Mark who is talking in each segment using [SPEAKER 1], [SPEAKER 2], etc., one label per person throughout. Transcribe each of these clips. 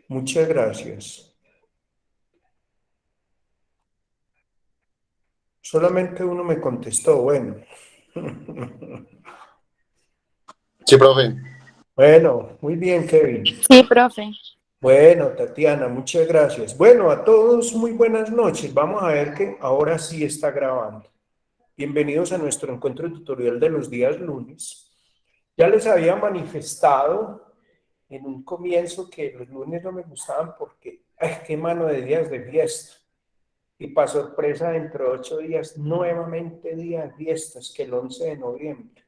[SPEAKER 1] Muchas gracias. Solamente uno me contestó, bueno.
[SPEAKER 2] Sí, profe.
[SPEAKER 1] Bueno, muy bien, Kevin.
[SPEAKER 3] Sí, profe.
[SPEAKER 1] Bueno, Tatiana, muchas gracias. Bueno, a todos muy buenas noches. Vamos a ver que ahora sí está grabando. Bienvenidos a nuestro encuentro tutorial de los días lunes. Ya les había manifestado en un comienzo que los lunes no me gustaban porque, ay, qué mano de días de fiesta. Y para sorpresa, dentro de 8 días, nuevamente día de fiestas, que el 11 de noviembre.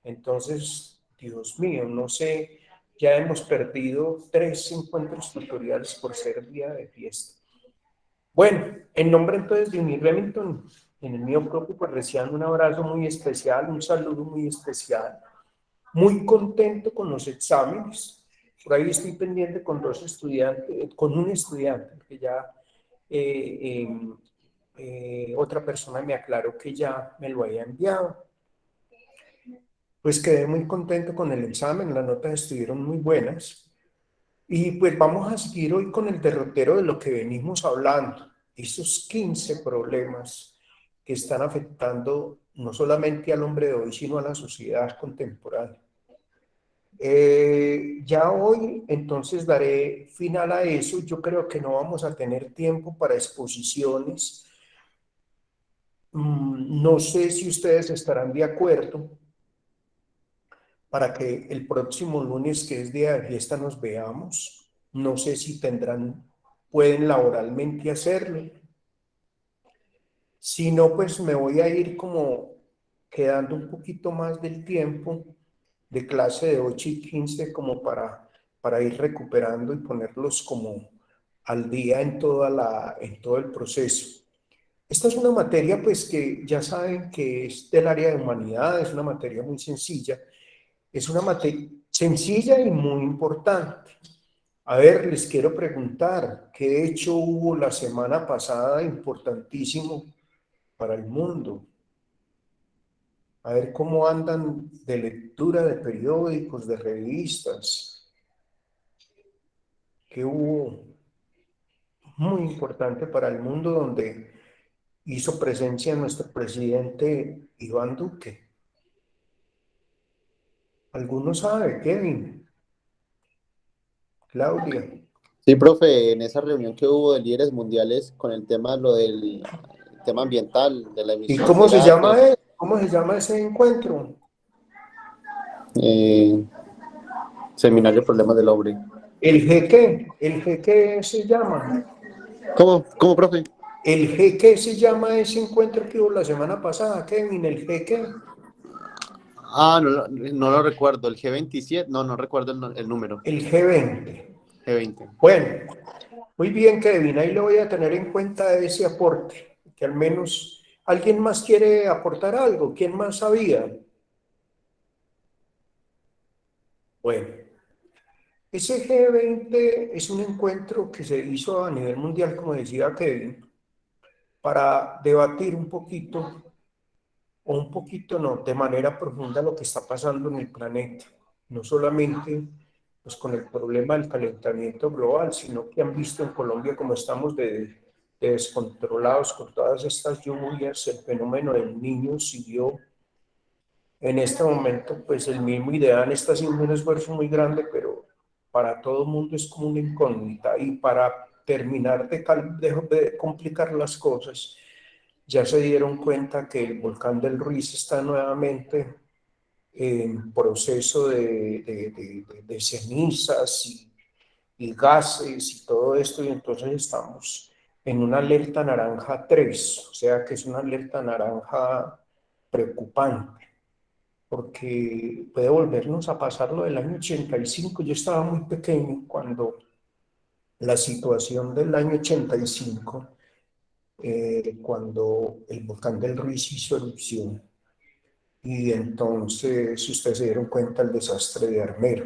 [SPEAKER 1] Entonces, Dios mío, no sé, ya hemos perdido 3 encuentros tutoriales por ser día de fiesta. Bueno, en nombre entonces de Unir Remington, en el mío propio, pues reciban un abrazo muy especial, un saludo muy especial, muy contento con los exámenes. Por ahí estoy pendiente con 2 estudiantes, con un estudiante, que ya eh, otra persona me aclaró que ya me lo había enviado. Pues quedé muy contento con el examen, las notas estuvieron muy buenas. Y pues vamos a seguir hoy con el derrotero de lo que venimos hablando, esos 15 problemas que están afectando no solamente al hombre de hoy, sino a la sociedad contemporánea. Ya hoy entonces daré final a eso. Yo creo que no vamos a tener tiempo para exposiciones. No sé si ustedes estarán de acuerdo para que el próximo lunes, que es día de fiesta, nos veamos. No sé si pueden laboralmente hacerlo. Si no, pues me voy a ir como quedando un poquito más del tiempo de clase de 8:15 como para ir recuperando y ponerlos como al día en todo el proceso. Esta es una materia pues que ya saben que es del área de humanidades, es una materia muy sencilla, es una materia sencilla y muy importante. A ver, les quiero preguntar, ¿qué hecho hubo la semana pasada importantísimo para el mundo? A ver cómo andan de lectura de periódicos, de revistas, ¿qué hubo muy importante para el mundo donde hizo presencia nuestro presidente Iván Duque? ¿Alguno sabe, Kevin? Claudia.
[SPEAKER 2] Sí, profe, en esa reunión que hubo de líderes mundiales con el tema, lo del tema ambiental, de la
[SPEAKER 1] ¿Y
[SPEAKER 2] emisión
[SPEAKER 1] cómo
[SPEAKER 2] de
[SPEAKER 1] se llama
[SPEAKER 2] gases,
[SPEAKER 1] él? ¿Cómo se llama ese encuentro?
[SPEAKER 2] eh, seminario de problemas del hombre.
[SPEAKER 1] El jeque se llama.
[SPEAKER 2] ¿Cómo, profe?
[SPEAKER 1] El jeque se llama ese encuentro que hubo la semana pasada, Kevin, el jeque.
[SPEAKER 2] Ah, no lo recuerdo, el G27, no recuerdo el número,
[SPEAKER 1] El G20.
[SPEAKER 2] G20.
[SPEAKER 1] Bueno, muy bien, Kevin, ahí lo voy a tener en cuenta ese aporte, que al menos alguien más quiere aportar algo, ¿quién más sabía? Bueno, ese G20 es un encuentro que se hizo a nivel mundial, como decía Kevin, para debatir un poquito, o un poquito no, de manera profunda lo que está pasando en el planeta, no solamente pues, con el problema del calentamiento global, sino que han visto en Colombia cómo estamos de descontrolados con todas estas lluvias, el fenómeno del niño siguió. En este momento, pues el mismo IDEAN está haciendo un esfuerzo muy grande, pero para todo el mundo es como una incógnita. Y para terminar de complicar las cosas, ya se dieron cuenta que el volcán del Ruiz está nuevamente en proceso de cenizas y gases y todo esto, y entonces estamos en una alerta naranja 3, o sea que es una alerta naranja preocupante porque puede volvernos a pasar lo del año 85. Yo estaba muy pequeño cuando la situación del año 85, cuando el volcán del Ruiz hizo erupción, y entonces ustedes se dieron cuenta del desastre de Armero.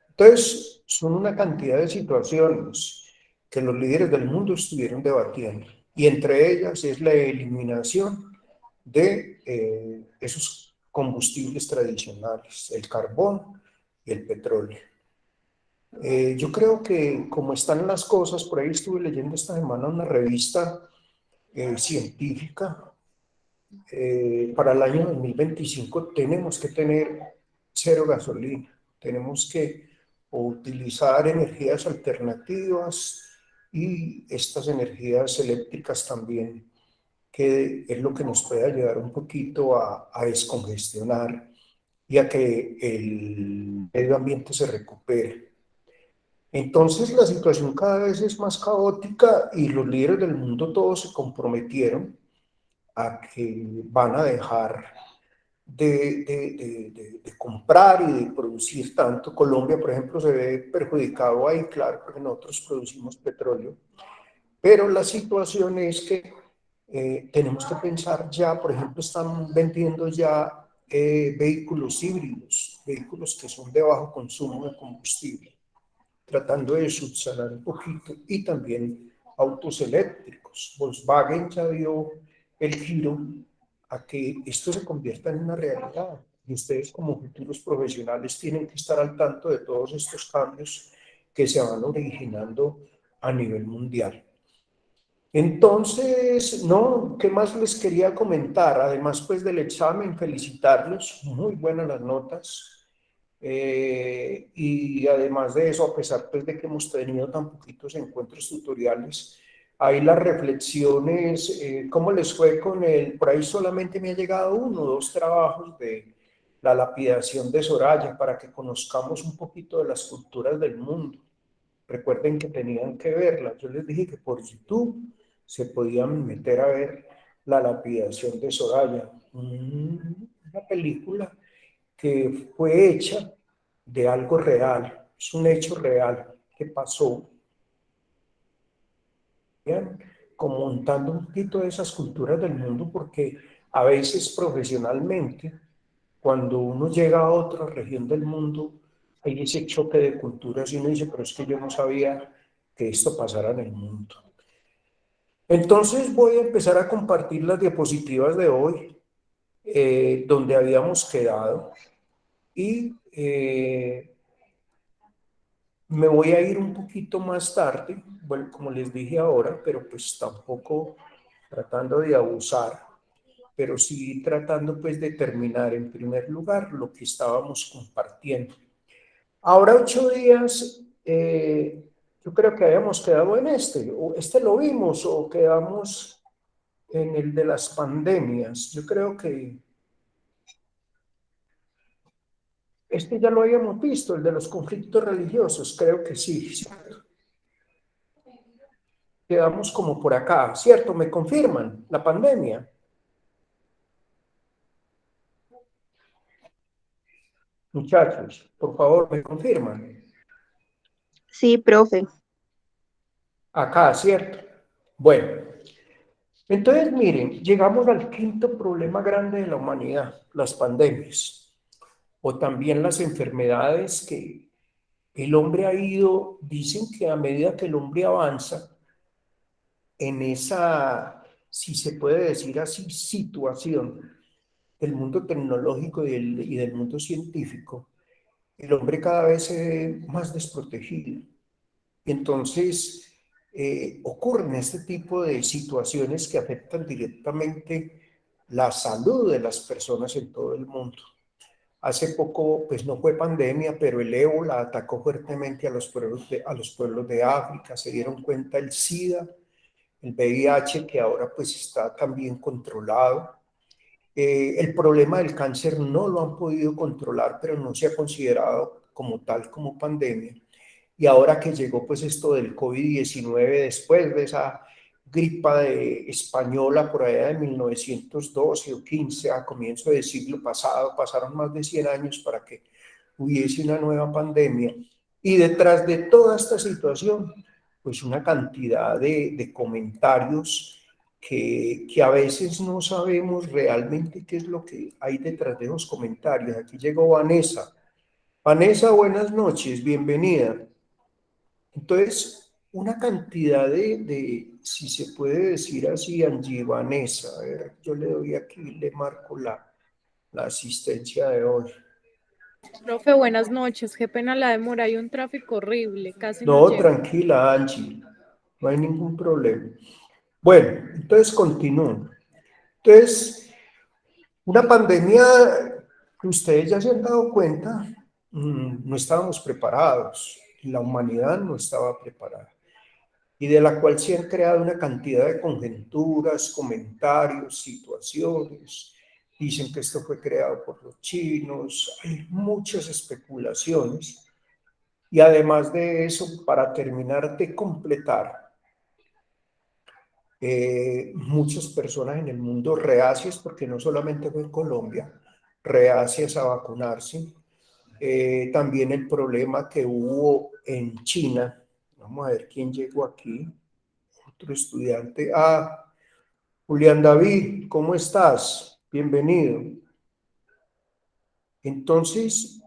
[SPEAKER 1] Entonces, son una cantidad de situaciones que los líderes del mundo estuvieron debatiendo, y entre ellas es la eliminación de esos combustibles tradicionales, el carbón y el petróleo. Yo creo que como están las cosas, por ahí estuve leyendo esta semana una revista científica, para el año 2025 tenemos que tener cero gasolina, tenemos que utilizar energías alternativas y estas energías eléctricas también, que es lo que nos puede ayudar un poquito a descongestionar y a que el medio ambiente se recupere. Entonces la situación cada vez es más caótica y los líderes del mundo todos se comprometieron a que van a dejar de comprar y de producir tanto. Colombia, por ejemplo, se ve perjudicado ahí, claro, porque nosotros producimos petróleo, pero la situación es que tenemos que pensar ya, por ejemplo, están vendiendo ya vehículos híbridos, vehículos que son de bajo consumo de combustible, tratando de subsanar un poquito, y también autos eléctricos. Volkswagen ya dio el giro a que esto se convierta en una realidad, y ustedes como futuros profesionales tienen que estar al tanto de todos estos cambios que se van originando a nivel mundial. Entonces, no, ¿qué más les quería comentar? Además, pues del examen, felicitarlos, muy buenas las notas. Y además de eso, a pesar pues de que hemos tenido tan poquitos encuentros tutoriales, hay las reflexiones, ¿cómo les fue con el? Por ahí solamente me ha llegado uno o dos trabajos de la lapidación de Soraya para que conozcamos un poquito de las culturas del mundo. Recuerden que tenían que verla. Yo les dije que por YouTube se podían meter a ver la lapidación de Soraya, una película que fue hecha de algo real, es un hecho real que pasó, ¿bien? Como montando un poquito de esas culturas del mundo, porque a veces profesionalmente, cuando uno llega a otra región del mundo, hay ese choque de culturas y uno dice, pero es que yo no sabía que esto pasara en el mundo. Entonces voy a empezar a compartir las diapositivas de hoy, donde habíamos quedado, y me voy a ir un poquito más tarde, bueno, como les dije ahora, pero pues tampoco tratando de abusar, pero sí tratando pues de terminar en primer lugar lo que estábamos compartiendo. Ahora 8 días, yo creo que habíamos quedado en o este lo vimos, o quedamos en el de las pandemias. Yo creo que este ya lo habíamos visto, el de los conflictos religiosos, creo que sí, ¿cierto? Quedamos como por acá, ¿cierto? ¿Me confirman la pandemia? Muchachos, por favor, ¿me confirman?
[SPEAKER 3] Sí, profe.
[SPEAKER 1] Acá, ¿cierto? Bueno, entonces miren, llegamos al quinto problema grande de la humanidad, las pandemias, o también las enfermedades que el hombre ha ido, dicen que a medida que el hombre avanza en esa, si se puede decir así, situación del mundo tecnológico y del mundo científico, el hombre cada vez se ve más desprotegido. Y entonces ocurren este tipo de situaciones que afectan directamente la salud de las personas en todo el mundo. Hace poco, pues no fue pandemia, pero el ébola atacó fuertemente a los pueblos de África. Se dieron cuenta el SIDA, el VIH, que ahora pues está también controlado. El problema del cáncer no lo han podido controlar, pero no se ha considerado como tal, como pandemia. Y ahora que llegó pues esto del COVID-19, después de esa gripa española por allá de 1912 o 15, a comienzo del siglo pasado, pasaron más de 100 años para que hubiese una nueva pandemia. Y detrás de toda esta situación, pues una cantidad de comentarios que a veces no sabemos realmente qué es lo que hay detrás de los comentarios. Aquí llegó Vanessa. Vanessa, buenas noches, bienvenida. Entonces, una cantidad si se puede decir así, Angie Vanessa, a ver, yo le doy aquí, le marco la asistencia de hoy.
[SPEAKER 4] Profe, buenas noches. Qué pena la demora. Hay un tráfico horrible. Casi no
[SPEAKER 1] No,
[SPEAKER 4] llego.
[SPEAKER 1] tranquila, Angie, no hay ningún problema. Bueno, entonces continúo. Entonces, una pandemia que ustedes ya se han dado cuenta, no estábamos preparados, la humanidad no estaba preparada, y de la cual se han creado una cantidad de conjeturas, comentarios, situaciones. Dicen que esto fue creado por los chinos, hay muchas especulaciones. Y además de eso, para terminar de completar, muchas personas en el mundo reacias, porque no solamente fue en Colombia, reacias a vacunarse. También el problema que hubo en China. Vamos a ver quién llegó aquí. Otro estudiante. Julián David, ¿cómo estás? Bienvenido. Entonces,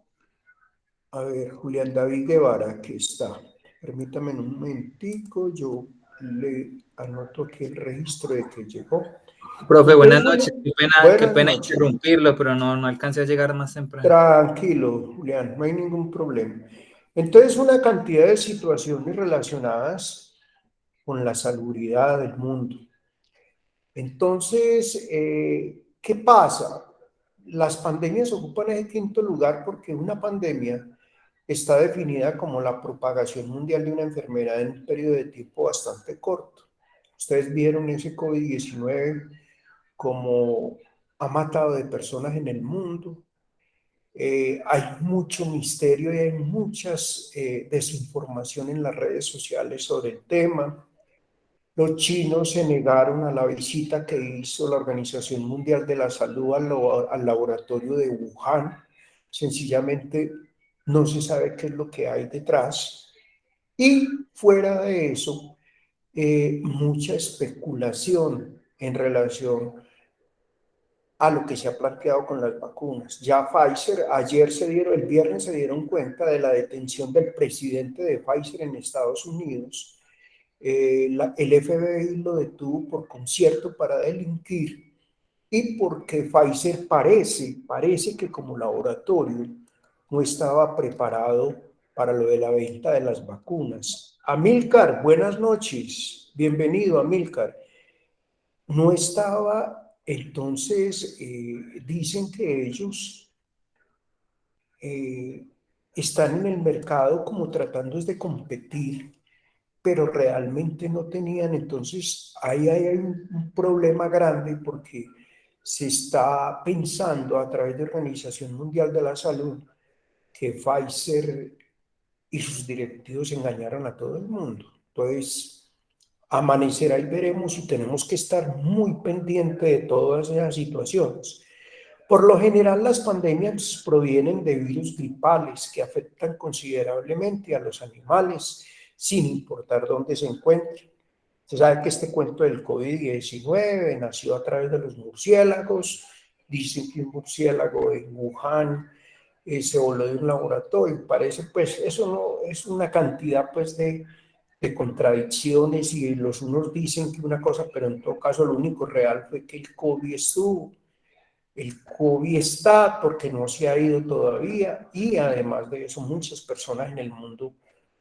[SPEAKER 1] a ver, Julián David Guevara, aquí está. Permítame un momentico, yo le anoto aquí el registro de que llegó.
[SPEAKER 5] Profe, buenas
[SPEAKER 1] Entonces,
[SPEAKER 5] noches. Qué
[SPEAKER 1] buenas
[SPEAKER 5] pena
[SPEAKER 1] noches.
[SPEAKER 5] interrumpirlo, pero no alcancé a llegar más temprano.
[SPEAKER 1] Tranquilo, Julián, no hay ningún problema. Entonces, una cantidad de situaciones relacionadas con la salubridad del mundo. Entonces, ¿qué pasa? Las pandemias ocupan el quinto lugar porque una pandemia está definida como la propagación mundial de una enfermedad en un periodo de tiempo bastante corto. Ustedes vieron ese COVID-19 como ha matado de personas en el mundo. Hay mucho misterio y hay muchas desinformación en las redes sociales sobre el tema. Los chinos se negaron a la visita que hizo la Organización Mundial de la Salud al laboratorio de Wuhan. Sencillamente no se sabe qué es lo que hay detrás. Y fuera de eso, mucha especulación en relación a lo que se ha planteado con las vacunas. Ya Pfizer, el viernes se dieron cuenta de la detención del presidente de Pfizer en Estados Unidos. El FBI lo detuvo por concierto para delinquir y porque Pfizer parece que como laboratorio no estaba preparado para lo de la venta de las vacunas. Amílcar, buenas noches. Bienvenido, Amílcar. No estaba, entonces, dicen que ellos están en el mercado como tratando de competir, pero realmente no tenían. Entonces, ahí hay un problema grande porque se está pensando a través de la Organización Mundial de la Salud que Pfizer y sus directivos engañaron a todo el mundo. Entonces, amanecerá y veremos, y tenemos que estar muy pendientes de todas esas situaciones. Por lo general, las pandemias provienen de virus gripales que afectan considerablemente a los animales, sin importar dónde se encuentren. Se sabe que este cuento del COVID-19 nació a través de los murciélagos. Dicen que un murciélago en Wuhan se voló de un laboratorio. Parece, pues, eso no es una cantidad, pues, de contradicciones, y los unos dicen que una cosa, pero en todo caso lo único real fue que el COVID estuvo. El COVID está porque no se ha ido todavía, y además de eso muchas personas en el mundo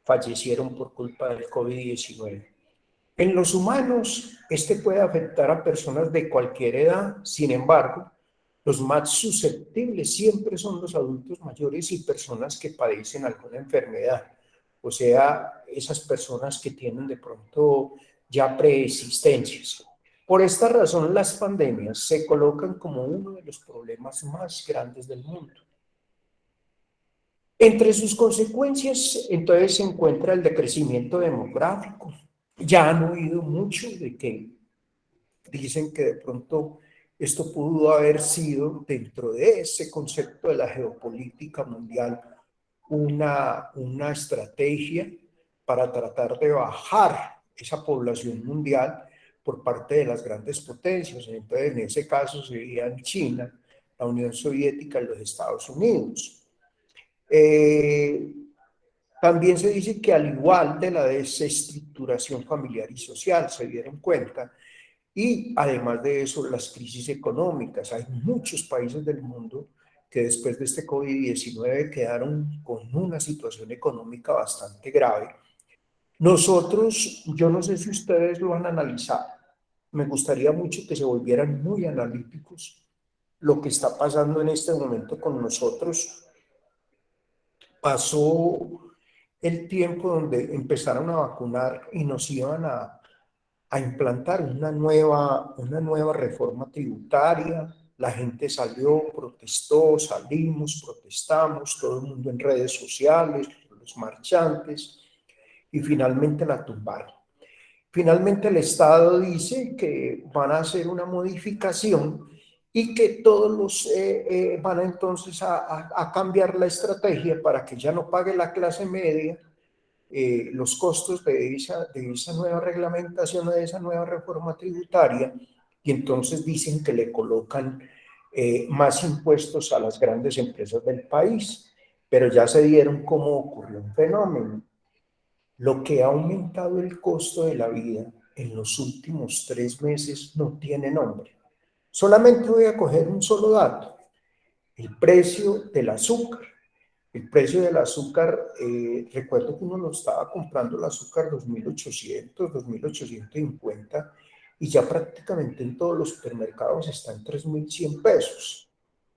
[SPEAKER 1] fallecieron por culpa del COVID-19. En los humanos, este puede afectar a personas de cualquier edad. Sin embargo, los más susceptibles siempre son los adultos mayores y personas que padecen alguna enfermedad. O sea, esas personas que tienen de pronto ya preexistencias. Por esta razón, las pandemias se colocan como uno de los problemas más grandes del mundo. Entre sus consecuencias, entonces, se encuentra el decrecimiento demográfico. Ya han oído mucho de que dicen que de pronto esto pudo haber sido, dentro de ese concepto de la geopolítica mundial, una estrategia para tratar de bajar esa población mundial por parte de las grandes potencias. Entonces, en ese caso serían China, la Unión Soviética y los Estados Unidos. También se dice que, al igual de la desestructuración familiar y social, se dieron cuenta, y además de eso, las crisis económicas. Hay muchos países del mundo que después de este COVID-19 quedaron con una situación económica bastante grave. Nosotros, yo no sé si ustedes lo han analizado, me gustaría mucho que se volvieran muy analíticos. Lo que está pasando en este momento con nosotros, pasó el tiempo donde empezaron a vacunar y nos iban a implantar una nueva reforma tributaria. La gente salió, protestó, salimos, protestamos, todo el mundo en redes sociales, los marchantes, y finalmente la tumbaron. Finalmente el Estado dice que van a hacer una modificación y que todos van a entonces a cambiar la estrategia para que ya no pague la clase media los costos de esa nueva reglamentación o de esa nueva reforma tributaria, y entonces dicen que le colocan más impuestos a las grandes empresas del país, pero ya se dieron cómo ocurrió un fenómeno. Lo que ha aumentado el costo de la vida en los últimos 3 meses no tiene nombre. Solamente voy a coger un solo dato: el precio del azúcar. El precio del azúcar, recuerdo que uno lo estaba comprando el azúcar 2.800, 2.850, y ya prácticamente en todos los supermercados está en 3.100 pesos.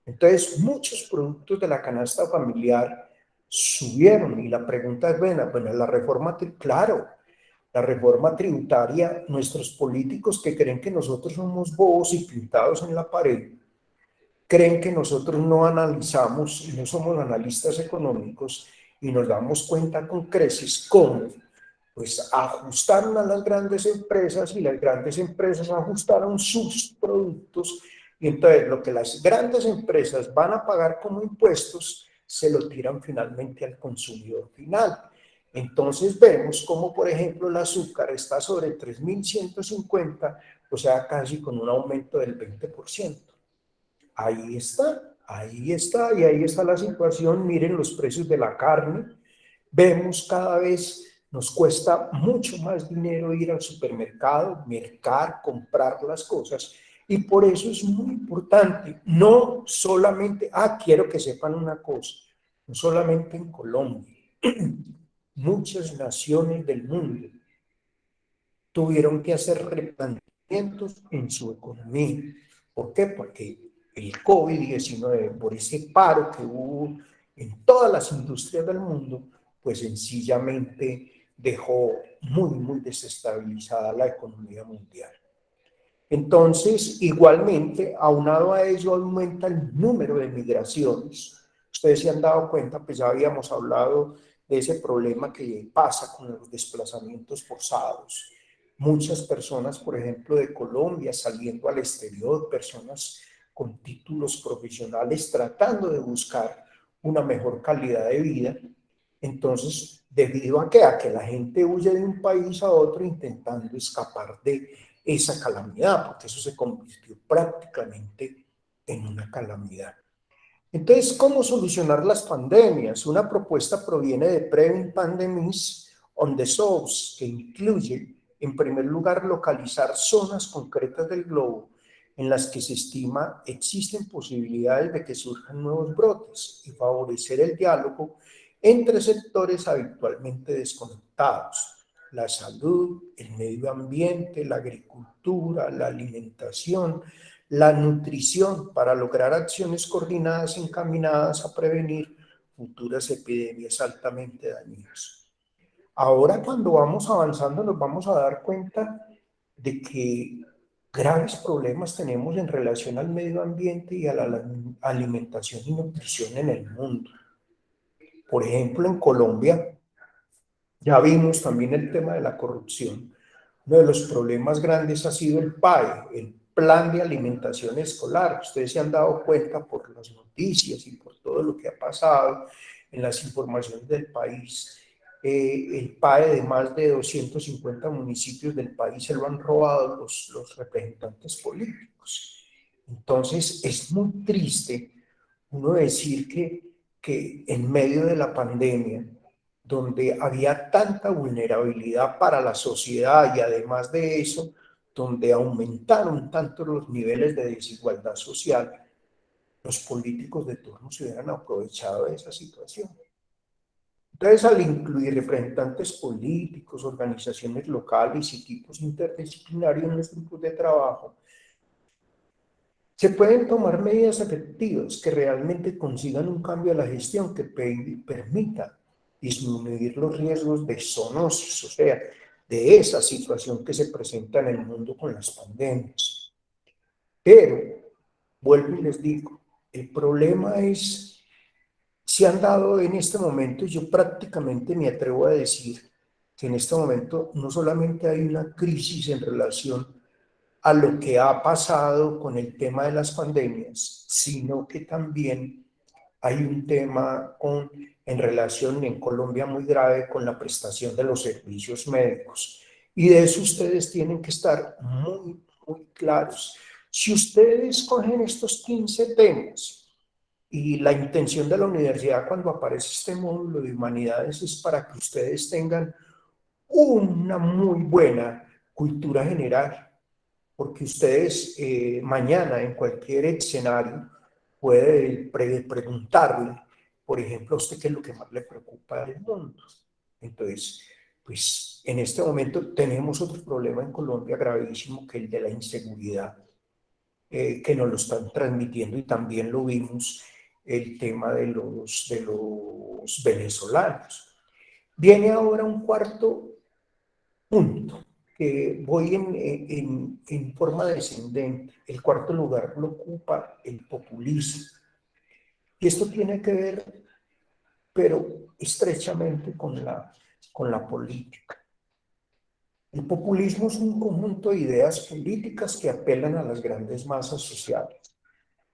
[SPEAKER 1] Entonces, muchos productos de la canasta familiar subieron, y la pregunta es, bueno, la reforma, claro, la reforma tributaria, nuestros políticos que creen que nosotros somos bobos y pintados en la pared, creen que nosotros no analizamos y no somos analistas económicos, y nos damos cuenta con creces cómo pues ajustaron a las grandes empresas y las grandes empresas ajustaron sus productos, y entonces lo que las grandes empresas van a pagar como impuestos se lo tiran finalmente al consumidor final. Entonces vemos como, por ejemplo, el azúcar está sobre 3.150, o sea, casi con un aumento del 20%. Ahí está, y ahí está la situación. Miren los precios de la carne. Vemos cada vez, nos cuesta mucho más dinero ir al supermercado, mercar, comprar las cosas. Y por eso es muy importante, no solamente, quiero que sepan una cosa, no solamente en Colombia, muchas naciones del mundo tuvieron que hacer replanteamientos en su economía. ¿Por qué? Porque el COVID-19, por ese paro que hubo en todas las industrias del mundo, pues sencillamente dejó muy desestabilizada la economía mundial. Entonces, igualmente, aunado a ello, aumenta el número de migraciones. Ustedes se han dado cuenta, pues ya habíamos hablado de ese problema que pasa con los desplazamientos forzados. Muchas personas, por ejemplo, de Colombia saliendo al exterior, personas con títulos profesionales tratando de buscar una mejor calidad de vida. Entonces, ¿debido a qué? A que la gente huye de un país a otro intentando escapar de esa calamidad, porque eso se convirtió prácticamente en una calamidad. Entonces, ¿cómo solucionar las pandemias? Una propuesta proviene de Prevent Pandemics on the Source, que incluye, en primer lugar, localizar zonas concretas del globo en las que se estima existen posibilidades de que surjan nuevos brotes, y favorecer el diálogo entre sectores habitualmente desconectados: la salud, el medio ambiente, la agricultura, la alimentación, la nutrición, para lograr acciones coordinadas encaminadas a prevenir futuras epidemias altamente dañinas. Ahora, cuando vamos avanzando, nos vamos a dar cuenta de que graves problemas tenemos en relación al medio ambiente y a la alimentación y nutrición en el mundo. Por ejemplo, en Colombia, ya vimos también el tema de la corrupción. Uno de los problemas grandes ha sido el PAE, el Plan de Alimentación Escolar. Ustedes se han dado cuenta por las noticias y por todo lo que ha pasado en las informaciones del país. El PAE de más de 250 municipios del país se lo han robado los representantes políticos. Entonces, es muy triste uno decir que en medio de la pandemia, donde había tanta vulnerabilidad para la sociedad, y además de eso, donde aumentaron tanto los niveles de desigualdad social, los políticos de turno se hubieran aprovechado de esa situación. Entonces, al incluir representantes políticos, organizaciones locales y equipos interdisciplinarios en los grupos de trabajo, se pueden tomar medidas efectivas que realmente consigan un cambio a la gestión que permita disminuir los riesgos de zoonosis, o sea, de esa situación que se presenta en el mundo con las pandemias. Pero, vuelvo y les digo, el problema es, se han dado en este momento, yo prácticamente me atrevo a decir que en este momento no solamente hay una crisis en relación a lo que ha pasado con el tema de las pandemias, sino que también hay un tema en relación en Colombia muy grave con la prestación de los servicios médicos. Y de eso ustedes tienen que estar muy, muy claros. Si ustedes cogen estos 15 temas y la intención de la universidad cuando aparece este módulo de humanidades es para que ustedes tengan una muy buena cultura general, porque ustedes mañana en cualquier escenario puede preguntarle, por ejemplo, a usted qué es lo que más le preocupa del mundo. Entonces, pues en este momento tenemos otro problema en Colombia gravísimo, que es el de la inseguridad, que nos lo están transmitiendo, y también lo vimos, el tema de los venezolanos. Viene ahora un cuarto punto, que voy en forma descendente. El cuarto lugar lo ocupa el populismo. Y esto tiene que ver, pero estrechamente con la política. El populismo es un conjunto de ideas políticas que apelan a las grandes masas sociales,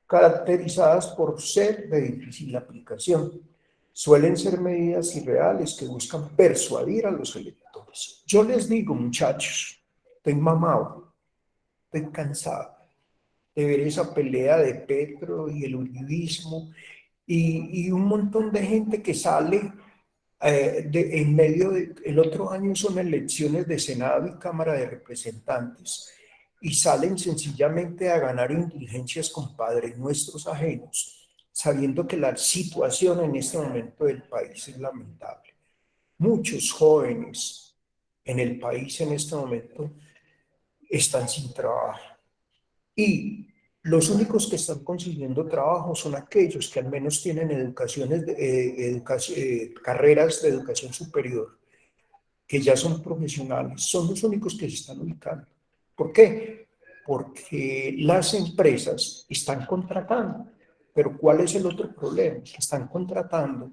[SPEAKER 1] caracterizadas por ser de difícil aplicación. Suelen ser medidas irreales que buscan persuadir a los electores. Yo les digo, muchachos, estoy mamado, estoy cansado de ver esa pelea de Petro y el uribismo y un montón de gente que sale en medio de, el otro año son elecciones de Senado y Cámara de Representantes, y salen sencillamente a ganar indulgencias con padres nuestros ajenos, sabiendo que la situación en este momento del país es lamentable. Muchos jóvenes en el país en este momento están sin trabajo, y los únicos que están consiguiendo trabajo son aquellos que al menos tienen carreras de educación superior, que ya son profesionales, son los únicos que se están ubicando. ¿Por qué? Porque las empresas están contratando, pero ¿cuál es el otro problema? Que están contratando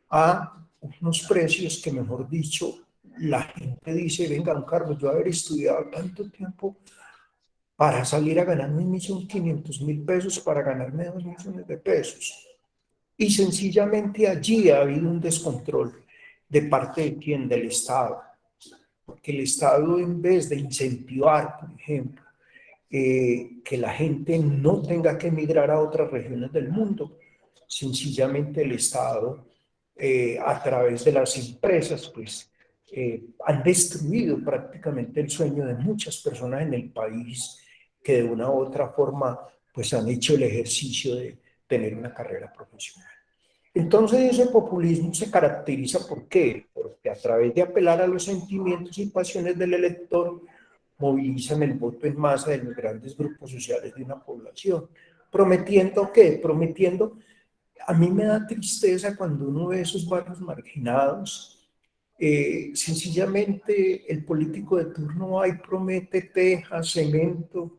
[SPEAKER 1] a unos precios que, mejor dicho, la gente dice, venga, don Carlos, yo haber estudiado tanto tiempo para salir a ganar 1.500.000 pesos, para ganarme 2 millones de pesos. Y sencillamente allí ha habido un descontrol de parte de quién, del Estado. Porque el Estado, en vez de incentivar, por ejemplo, que la gente no tenga que emigrar a otras regiones del mundo, sencillamente el Estado, a través de las empresas, pues, han destruido prácticamente el sueño de muchas personas en el país que de una u otra forma pues han hecho el ejercicio de tener una carrera profesional. Entonces ese populismo se caracteriza ¿por qué? Porque a través de apelar a los sentimientos y pasiones del elector movilizan el voto en masa de los grandes grupos sociales de una población. ¿Prometiendo qué? Prometiendo, a mí me da tristeza cuando uno ve esos barrios marginados. Sencillamente el político de turno va y promete tejas, cemento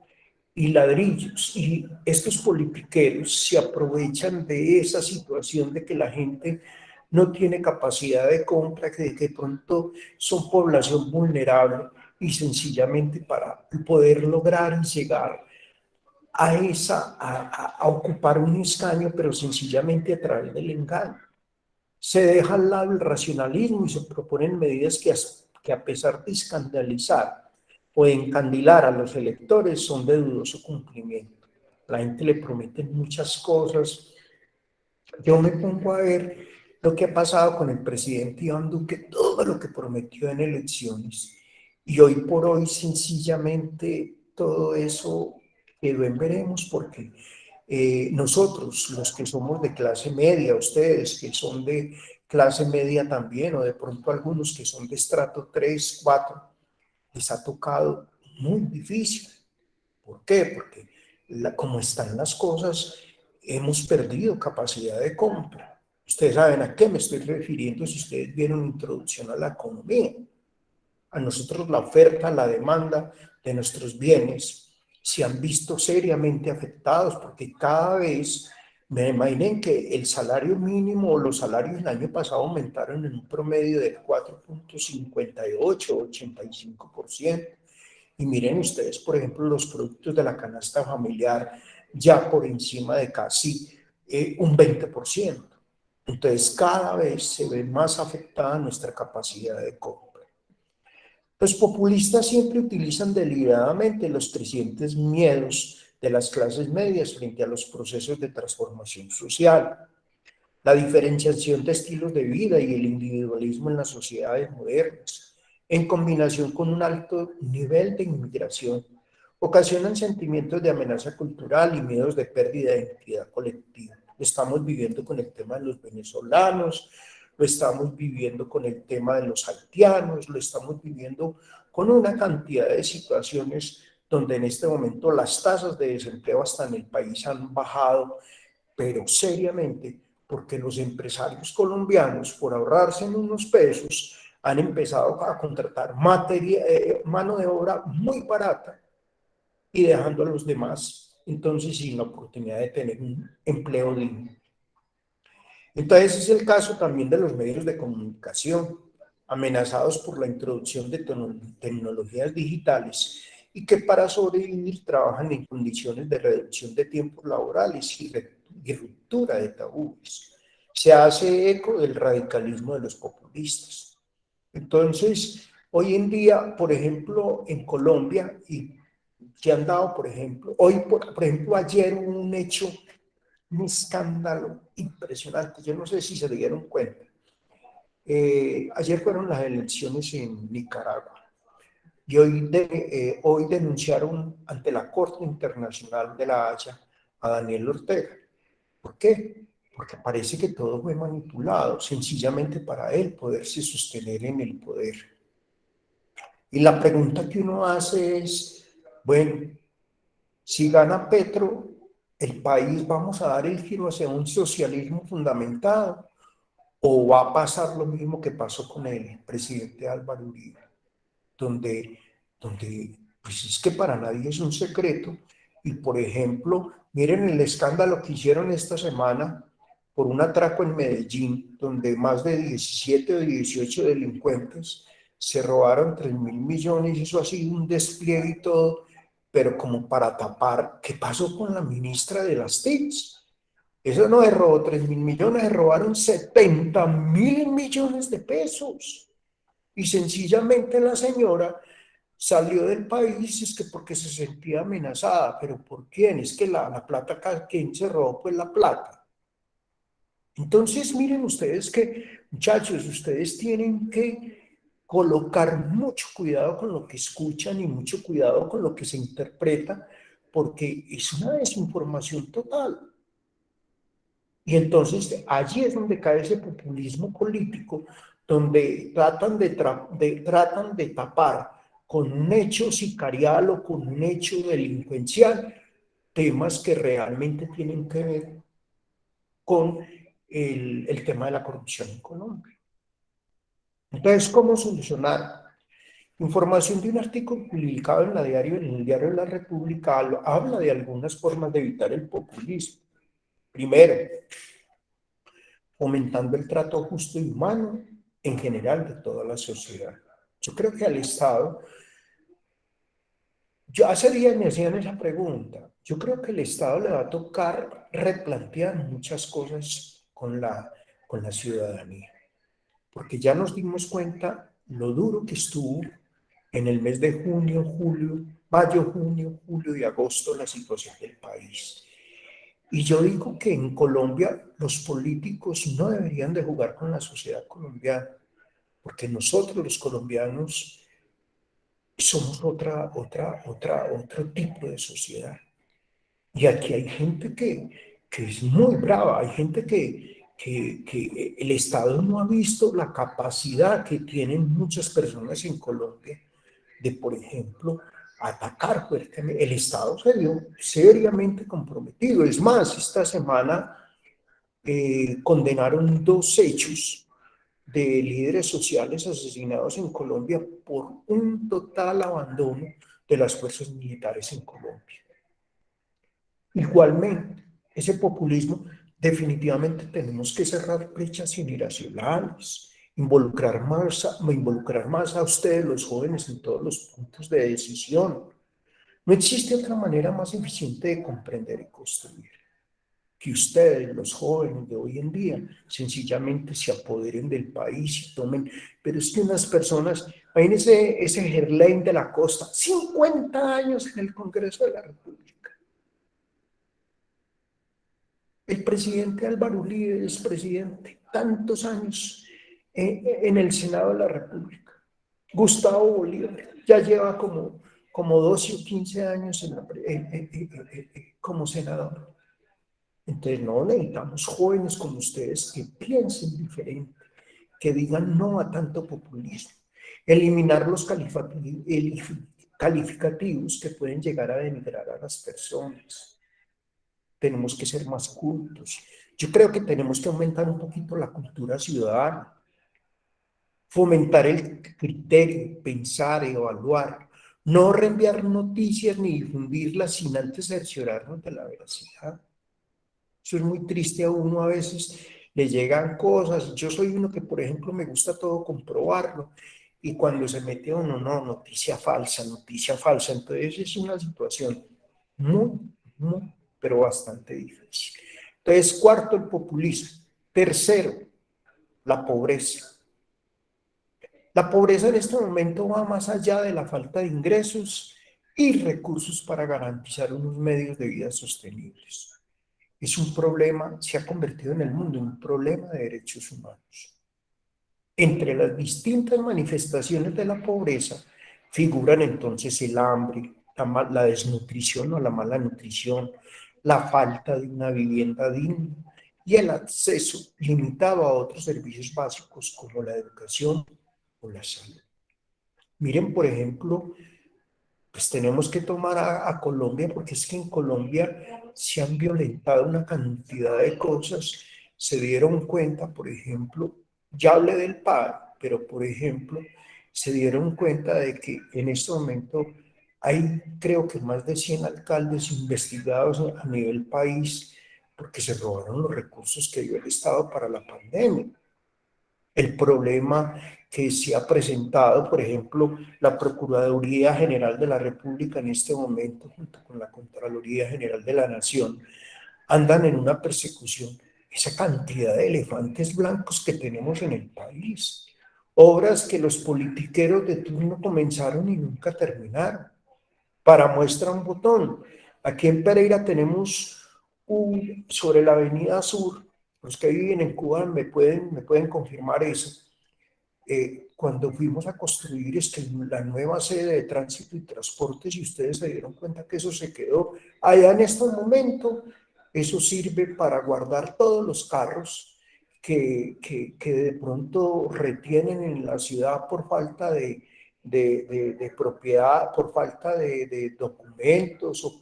[SPEAKER 1] y ladrillos, y estos politiqueros se aprovechan de esa situación de que la gente no tiene capacidad de compra, que de pronto son población vulnerable, y sencillamente para poder lograr llegar a ocupar un escaño, pero sencillamente a través del engaño. Se deja al lado el racionalismo y se proponen medidas que a pesar de escandalizar o de encandilar a los electores son de dudoso cumplimiento. La gente le prometen muchas cosas. Yo me pongo a ver lo que ha pasado con el presidente Iván Duque, todo lo que prometió en elecciones, y hoy por hoy sencillamente todo eso quedó en veremos, porque nosotros, los que somos de clase media, ustedes que son de clase media también, o de pronto algunos que son de estrato 3, 4, les ha tocado muy difícil. ¿Por qué? Porque como están las cosas, hemos perdido capacidad de compra. Ustedes saben a qué me estoy refiriendo si ustedes vieron introducción a la economía. A nosotros la oferta, la demanda de nuestros bienes se han visto seriamente afectados porque cada vez, me imaginen que el salario mínimo o los salarios el año pasado aumentaron en un promedio del 4,58, 85%. Y miren ustedes, por ejemplo, los productos de la canasta familiar ya por encima de casi un 20%. Entonces, cada vez se ve más afectada nuestra capacidad de compra. Los populistas siempre utilizan deliberadamente los crecientes miedos de las clases medias frente a los procesos de transformación social, la diferenciación de estilos de vida y el individualismo en las sociedades modernas, en combinación con un alto nivel de inmigración, ocasionan sentimientos de amenaza cultural y miedos de pérdida de identidad colectiva. Lo estamos viviendo con el tema de los venezolanos, lo estamos viviendo con el tema de los haitianos, lo estamos viviendo con una cantidad de situaciones donde en este momento las tasas de desempleo hasta en el país han bajado, pero seriamente, porque los empresarios colombianos, por ahorrarse en unos pesos, han empezado a contratar mano de obra muy barata y dejando a los demás entonces sin la oportunidad de tener un empleo digno. Entonces es el caso también de los medios de comunicación, amenazados por la introducción de tecnologías digitales y que para sobrevivir trabajan en condiciones de reducción de tiempos laborales y ruptura de tabúes. Se hace eco del radicalismo de los populistas. Entonces, hoy en día, por ejemplo, en Colombia, y se han dado, por ejemplo, por ejemplo, ayer hubo un hecho, un escándalo impresionante. Yo no sé si se dieron cuenta. Ayer fueron las elecciones en Nicaragua y hoy denunciaron ante la Corte Internacional de la Haya a Daniel Ortega. ¿Por qué? Porque parece que todo fue manipulado, sencillamente para él poderse sostener en el poder. Y la pregunta que uno hace es, bueno, si gana Petro, el país vamos a dar el giro hacia un socialismo fundamentado, o va a pasar lo mismo que pasó con el presidente Álvaro Uribe, donde pues es que para nadie es un secreto. Y por ejemplo, miren el escándalo que hicieron esta semana por un atraco en Medellín, donde más de 17 o 18 delincuentes se robaron 3.000 millones, eso ha sido un despliegue y todo, pero como para tapar, ¿qué pasó con la ministra de las TICs? Eso no se robó 3.000 millones, se robaron 70.000 millones de pesos. Y sencillamente la señora salió del país es que porque se sentía amenazada. ¿Pero por quién? Es que la plata, ¿quién se robó? Pues la plata. Entonces miren ustedes que, muchachos, ustedes tienen que colocar mucho cuidado con lo que escuchan y mucho cuidado con lo que se interpreta, porque es una desinformación total. Y entonces allí es donde cae ese populismo político, donde tratan de tapar con un hecho sicarial o con un hecho delincuencial temas que realmente tienen que ver con el tema de la corrupción en Colombia. Entonces, ¿cómo solucionar? Información de un artículo publicado en el diario de la República habla de algunas formas de evitar el populismo. Primero, fomentando el trato justo y humano en general de toda la sociedad. Yo creo que al Estado, yo hace días me hacían esa pregunta, yo creo que al Estado le va a tocar replantear muchas cosas con la ciudadanía, porque ya nos dimos cuenta lo duro que estuvo en el mes de mayo, junio, julio y agosto la situación del país. Y yo digo que en Colombia los políticos no deberían de jugar con la sociedad colombiana, porque nosotros los colombianos somos otro tipo de sociedad. Y aquí hay gente que es muy brava, hay gente que el Estado no ha visto la capacidad que tienen muchas personas en Colombia de, por ejemplo, atacar fuertemente. El Estado se vio seriamente comprometido. Es más, esta semana condenaron 2 hechos de líderes sociales asesinados en Colombia por un total abandono de las fuerzas militares en Colombia. Igualmente, ese populismo, definitivamente tenemos que cerrar brechas generacionales, involucrar más a ustedes, los jóvenes, en todos los puntos de decisión. No existe otra manera más eficiente de comprender y construir que ustedes, los jóvenes de hoy en día, sencillamente se apoderen del país y tomen. Pero es que unas personas, imagínense ese Gerlain de la Costa, 50 años en el Congreso de la República. El presidente Álvaro Uribe es presidente, tantos años en el Senado de la República. Gustavo Bolívar ya lleva como 12 o 15 años como senador. Entonces no necesitamos jóvenes como ustedes que piensen diferente, que digan no a tanto populismo, eliminar los calificativos que pueden llegar a denigrar a las personas. Tenemos que ser más cultos. Yo creo que tenemos que aumentar un poquito la cultura ciudadana, fomentar el criterio, pensar, evaluar, no reenviar noticias ni difundirlas sin antes cerciorarnos de la veracidad. Eso es muy triste a uno, a veces le llegan cosas. Yo soy uno que, por ejemplo, me gusta todo comprobarlo. Y cuando se mete uno, no, noticia falsa, noticia falsa. Entonces es una situación muy, muy, pero bastante difícil. Entonces, cuarto, el populismo. Tercero, la pobreza. La pobreza en este momento va más allá de la falta de ingresos y recursos para garantizar unos medios de vida sostenibles. Es un problema, se ha convertido en el mundo en un problema de derechos humanos. Entre las distintas manifestaciones de la pobreza figuran entonces el hambre, la desnutrición o la mala nutrición, la falta de una vivienda digna y el acceso limitado a otros servicios básicos como la educación o la salud. Miren, por ejemplo, pues tenemos que tomar a Colombia, porque es que en Colombia se han violentado una cantidad de cosas. Se dieron cuenta, por ejemplo, ya hablé del paro, pero por ejemplo, se dieron cuenta de que en este momento hay, creo que más de 100 alcaldes investigados a nivel país porque se robaron los recursos que dio el Estado para la pandemia. El problema que se ha presentado, por ejemplo, la Procuraduría General de la República en este momento, junto con la Contraloría General de la Nación, andan en una persecución. Esa cantidad de elefantes blancos que tenemos en el país. Obras que los politiqueros de turno comenzaron y nunca terminaron. Para muestra un botón. Aquí en Pereira tenemos sobre la Avenida Sur, los que viven en Cuba me pueden confirmar eso. Cuando fuimos a construir la nueva sede de tránsito y transportes, y ustedes se dieron cuenta que eso se quedó allá en este momento, eso sirve para guardar todos los carros que de pronto retienen en la ciudad por falta de propiedad, por falta de documentos o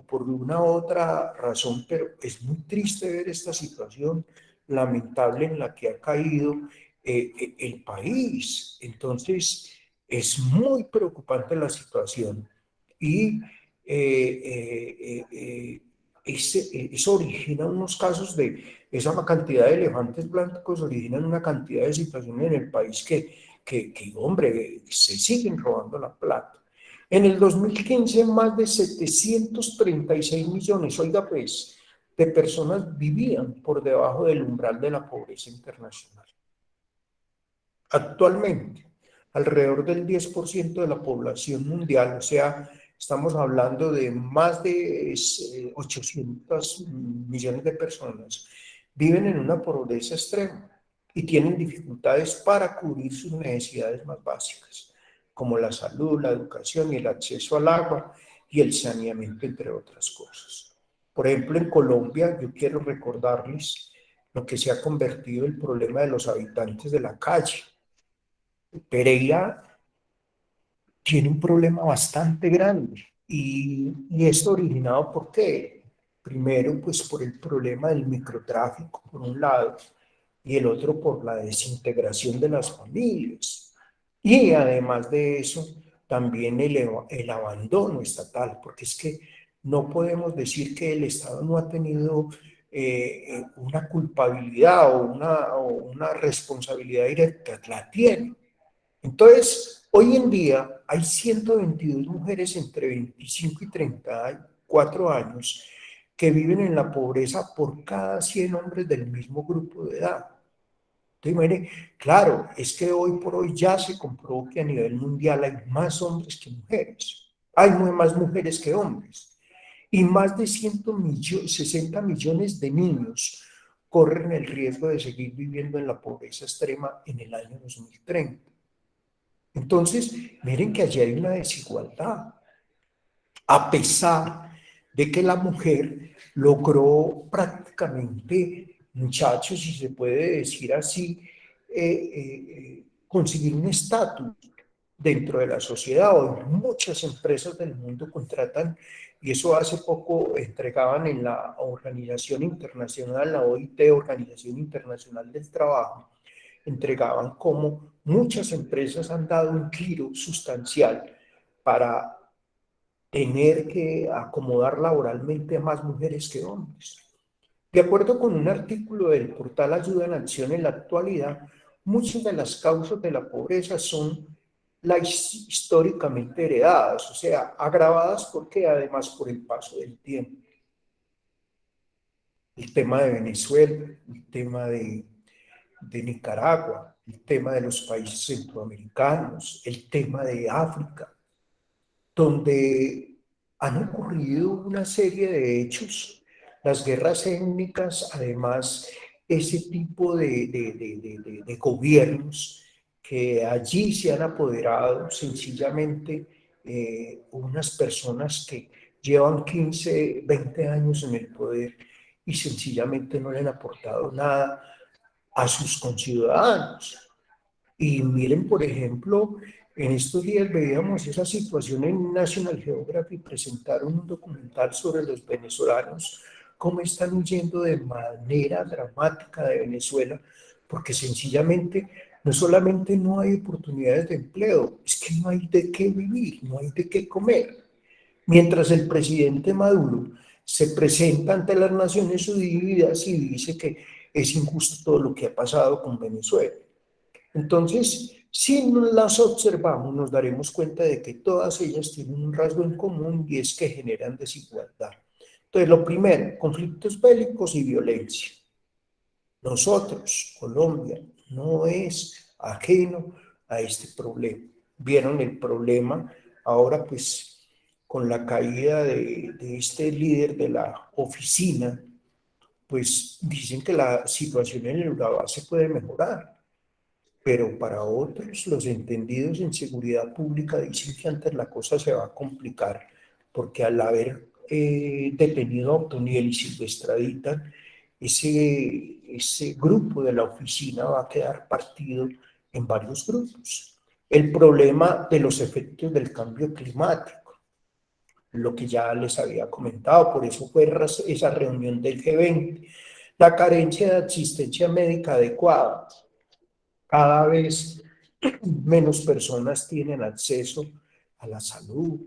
[SPEAKER 1] por una otra razón, pero es muy triste ver esta situación lamentable en la que ha caído el país. Entonces, es muy preocupante la situación y eso origina unos casos esa cantidad de elefantes blancos, originan una cantidad de situaciones en el país que hombre, se siguen robando la plata. En el 2015, más de 736 millones, oiga pues, de personas vivían por debajo del umbral de la pobreza internacional. Actualmente, alrededor del 10% de la población mundial, o sea, estamos hablando de más de 800 millones de personas, viven en una pobreza extrema y tienen dificultades para cubrir sus necesidades más básicas, como la salud, la educación y el acceso al agua y el saneamiento, entre otras cosas. Por ejemplo, en Colombia, yo quiero recordarles lo que se ha convertido el problema de los habitantes de la calle. Pereira tiene un problema bastante grande y esto originado por qué? Primero, pues por el problema del microtráfico, por un lado, y el otro por la desintegración de las familias. Y además de eso, también el abandono estatal, porque es que no podemos decir que el Estado no ha tenido una culpabilidad o una responsabilidad directa, la tiene. Entonces, hoy en día hay 122 mujeres entre 25 y 34 años que viven en la pobreza por cada 100 hombres del mismo grupo de edad. Entonces, mire, claro, es que hoy por hoy ya se comprobó que a nivel mundial hay más hombres que mujeres. Hay más mujeres que hombres. Y más de 160 millones de niños corren el riesgo de seguir viviendo en la pobreza extrema en el año 2030. Entonces, miren que allí hay una desigualdad, a pesar de que la mujer logró prácticamente, muchachos, si se puede decir así, conseguir un estatus dentro de la sociedad. Hoy muchas empresas del mundo contratan, y eso hace poco entregaban en la organización internacional, la OIT, Organización Internacional del Trabajo, entregaban cómo muchas empresas han dado un giro sustancial para tener que acomodar laboralmente a más mujeres que hombres. De acuerdo con un artículo del portal Ayuda en Acción, en la actualidad, muchas de las causas de la pobreza son las históricamente heredadas, o sea, agravadas porque además por el paso del tiempo. El tema de Venezuela, el tema de Nicaragua, el tema de los países centroamericanos, el tema de África, donde han ocurrido una serie de hechos, las guerras étnicas, además ese tipo de gobiernos que allí se han apoderado sencillamente unas personas que llevan 15, 20 años en el poder y sencillamente no le han aportado nada a sus conciudadanos. Y miren, por ejemplo, en estos días veíamos esa situación en National Geographic, presentaron un documental sobre los venezolanos, cómo están huyendo de manera dramática de Venezuela, porque sencillamente no solamente no hay oportunidades de empleo, es que no hay de qué vivir, no hay de qué comer. Mientras el presidente Maduro se presenta ante las Naciones Unidas y dice que es injusto todo lo que ha pasado con Venezuela. Entonces, si las observamos, nos daremos cuenta de que todas ellas tienen un rasgo en común y es que generan desigualdad. Entonces, lo primero, conflictos bélicos y violencia. Nosotros, Colombia, no es ajeno a este problema. Vieron el problema ahora, pues, con la caída de este líder de la oficina, pues dicen que la situación en el Urabá se puede mejorar. Pero para otros, los entendidos en seguridad pública dicen que antes la cosa se va a complicar, porque al haber detenido a Otoniel y Silvestre Dita, ese grupo de la oficina va a quedar partido en varios grupos. El problema de los efectos del cambio climático, lo que ya les había comentado, por eso fue esa reunión del G20, la carencia de asistencia médica adecuada. Cada vez menos personas tienen acceso a la salud.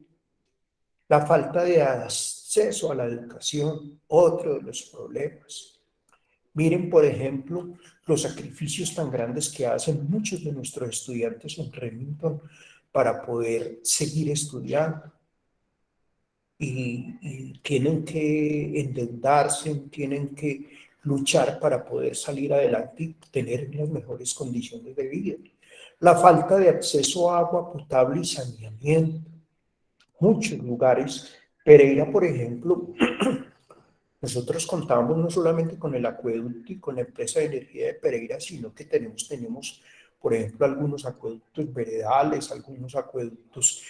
[SPEAKER 1] La falta de acceso a la educación, otro de los problemas. Miren, por ejemplo, los sacrificios tan grandes que hacen muchos de nuestros estudiantes en Remington para poder seguir estudiando. Y tienen que endeudarse, tienen que luchar para poder salir adelante y tener las mejores condiciones de vida. La falta de acceso a agua potable y saneamiento. Muchos lugares, Pereira, por ejemplo, nosotros contamos no solamente con el acueducto y con la empresa de energía de Pereira, sino que tenemos, por ejemplo, algunos acueductos veredales, algunos acueductos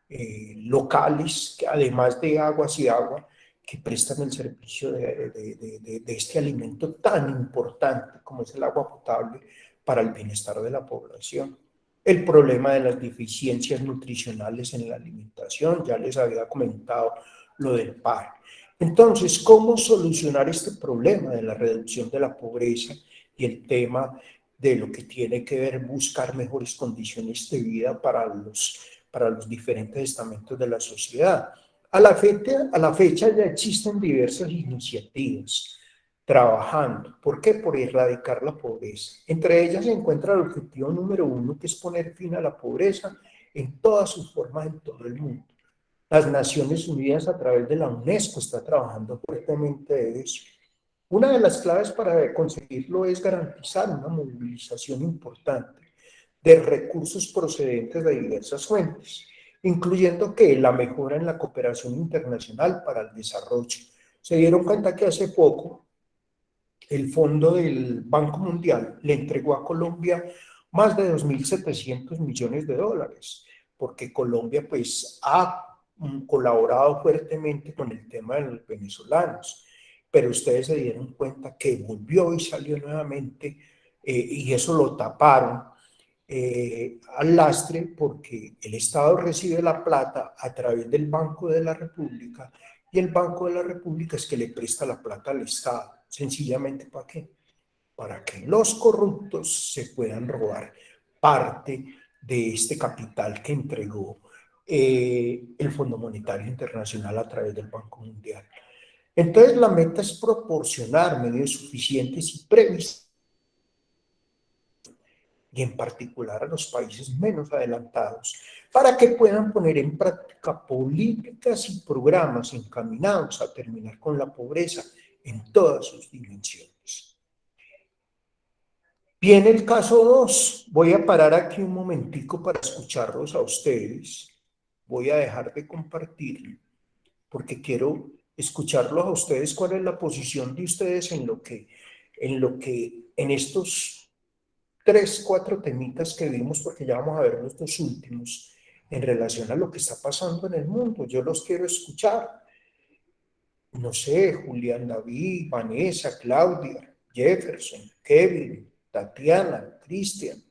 [SPEAKER 1] locales, que además de aguas y agua, que prestan el servicio de este alimento tan importante como es el agua potable para el bienestar de la población. El problema de las deficiencias nutricionales en la alimentación, ya les había comentado lo del PAR. Entonces, ¿cómo solucionar este problema de la reducción de la pobreza y el tema de lo que tiene que ver buscar mejores condiciones de vida para los diferentes estamentos de la sociedad? A la fecha ya existen diversas iniciativas trabajando. ¿Por qué? Por erradicar la pobreza. Entre ellas se encuentra el objetivo número 1, que es poner fin a la pobreza en todas sus formas en todo el mundo. Las Naciones Unidas, a través de la UNESCO, está trabajando fuertemente en eso. Una de las claves para conseguirlo es garantizar una movilización importante de recursos procedentes de diversas fuentes, incluyendo que la mejora en la cooperación internacional para el desarrollo. Se dieron cuenta que hace poco el Fondo del Banco Mundial le entregó a Colombia más de 2.700 millones de dólares, porque Colombia pues ha colaborado fuertemente con el tema de los venezolanos, pero ustedes se dieron cuenta que volvió y salió nuevamente, y eso lo taparon al lastre, porque el Estado recibe la plata a través del Banco de la República, y el Banco de la República es que le presta la plata al Estado. Sencillamente, ¿para qué? Para que los corruptos se puedan robar parte de este capital que entregó el Fondo Monetario Internacional a través del Banco Mundial. Entonces, la meta es proporcionar medios suficientes y previsibles, y en particular a los países menos adelantados, para que puedan poner en práctica políticas y programas encaminados a terminar con la pobreza en todas sus dimensiones. Viene el caso 2. Voy a parar aquí un momentico para escucharlos a ustedes. Voy a dejar de compartir porque quiero escucharlos a ustedes. ¿Cuál es la posición de ustedes en estos 3, 4 temitas que vimos, porque ya vamos a ver los 2 últimos, en relación a lo que está pasando en el mundo? Yo los quiero escuchar. No sé, Julián, David, Vanessa, Claudia, Jefferson, Kevin, Tatiana, Cristian,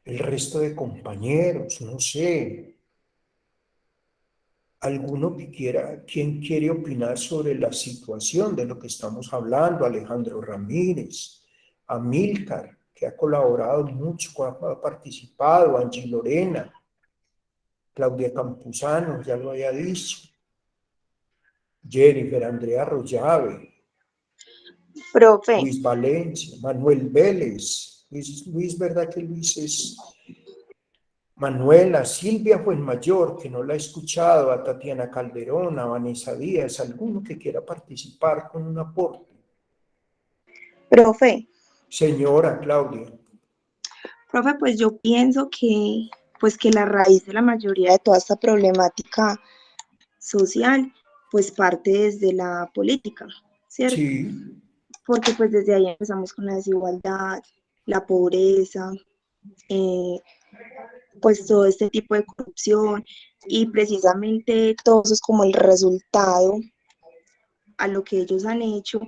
[SPEAKER 1] el resto de compañeros, no sé. Alguno que quiera, ¿quién quiere opinar sobre la situación de lo que estamos hablando? Alejandro Ramírez, Amílcar, que ha colaborado mucho, ha participado, Angie Lorena, Claudia Campuzano, ya lo había dicho, Jennifer Andrea Arroyave,
[SPEAKER 3] Profe,
[SPEAKER 1] Luis Valencia, Manuel Vélez, Luis, ¿verdad que Luis es? Manuela, Silvia Fuenmayor, que no la he escuchado, a Tatiana Calderón, a Vanessa Díaz, alguno que quiera participar con un aporte.
[SPEAKER 3] profe,
[SPEAKER 1] Señora Claudia.
[SPEAKER 3] profe, pues yo pienso pues que la raíz de la mayoría de toda esta problemática social, pues parte desde la política, ¿cierto?
[SPEAKER 1] Sí.
[SPEAKER 3] Porque pues desde ahí empezamos con la desigualdad, la pobreza, pues todo este tipo de corrupción, y precisamente todo eso es como el resultado a lo que ellos han hecho.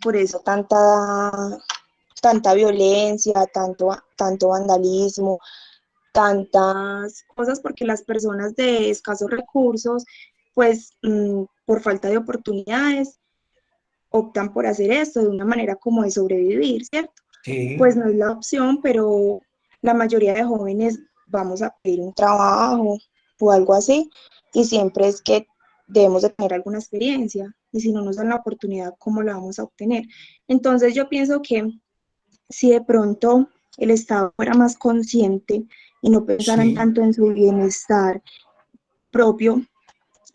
[SPEAKER 3] Por eso tanta violencia, tanto vandalismo, tantas cosas, porque las personas de escasos recursos, pues por falta de oportunidades, optan por hacer esto de una manera como de sobrevivir, ¿cierto?
[SPEAKER 1] Sí.
[SPEAKER 3] Pues no es la opción, pero la mayoría de jóvenes vamos a pedir un trabajo o algo así, y siempre es que debemos de tener alguna experiencia, y si no nos dan la oportunidad, ¿cómo la vamos a obtener? Entonces yo pienso que si de pronto el Estado fuera más consciente y no pensaran
[SPEAKER 1] Sí.
[SPEAKER 3] tanto en su bienestar propio,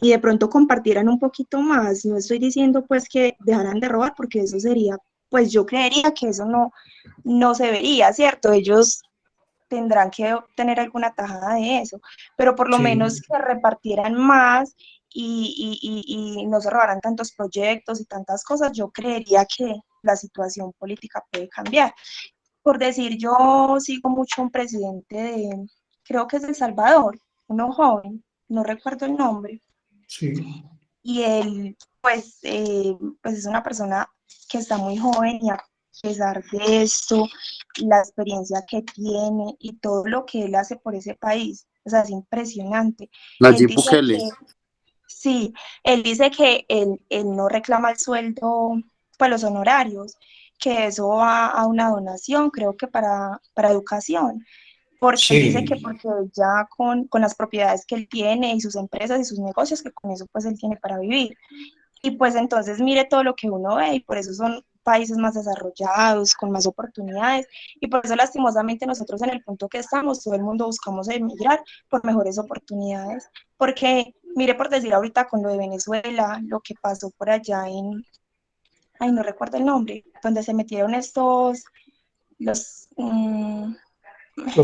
[SPEAKER 3] y de pronto compartieran un poquito más, no estoy diciendo pues que dejaran de robar, porque eso sería, pues yo creería que eso no se vería, ¿cierto? Ellos tendrán que tener alguna tajada de eso, pero por lo menos
[SPEAKER 1] Sí.
[SPEAKER 3] que repartieran más y no se robaran tantos proyectos y tantas cosas, yo creería que la situación política puede cambiar. Por decir, yo sigo mucho un presidente creo que es de El Salvador, uno joven, no recuerdo el nombre,
[SPEAKER 1] Sí,
[SPEAKER 3] y él pues es una persona que está muy joven y a pesar de esto, la experiencia que tiene y todo lo que él hace por ese país, o sea, es impresionante. Él
[SPEAKER 2] Nayib
[SPEAKER 3] dice
[SPEAKER 2] Bukele.
[SPEAKER 3] que, sí, él dice que él no reclama el sueldo, pues los honorarios, que eso va a una donación, creo que para educación, porque él dice que
[SPEAKER 1] sí.
[SPEAKER 3] porque ya con las propiedades que él tiene y sus empresas y sus negocios, que con eso pues él tiene para vivir. Y pues entonces mire todo lo que uno ve y por eso son países más desarrollados, con más oportunidades y por eso lastimosamente nosotros en el punto que estamos, todo el mundo buscamos emigrar por mejores oportunidades, porque mire por decir ahorita con lo de Venezuela, lo que pasó por allá ay no recuerdo el nombre, donde se metieron los,
[SPEAKER 1] Los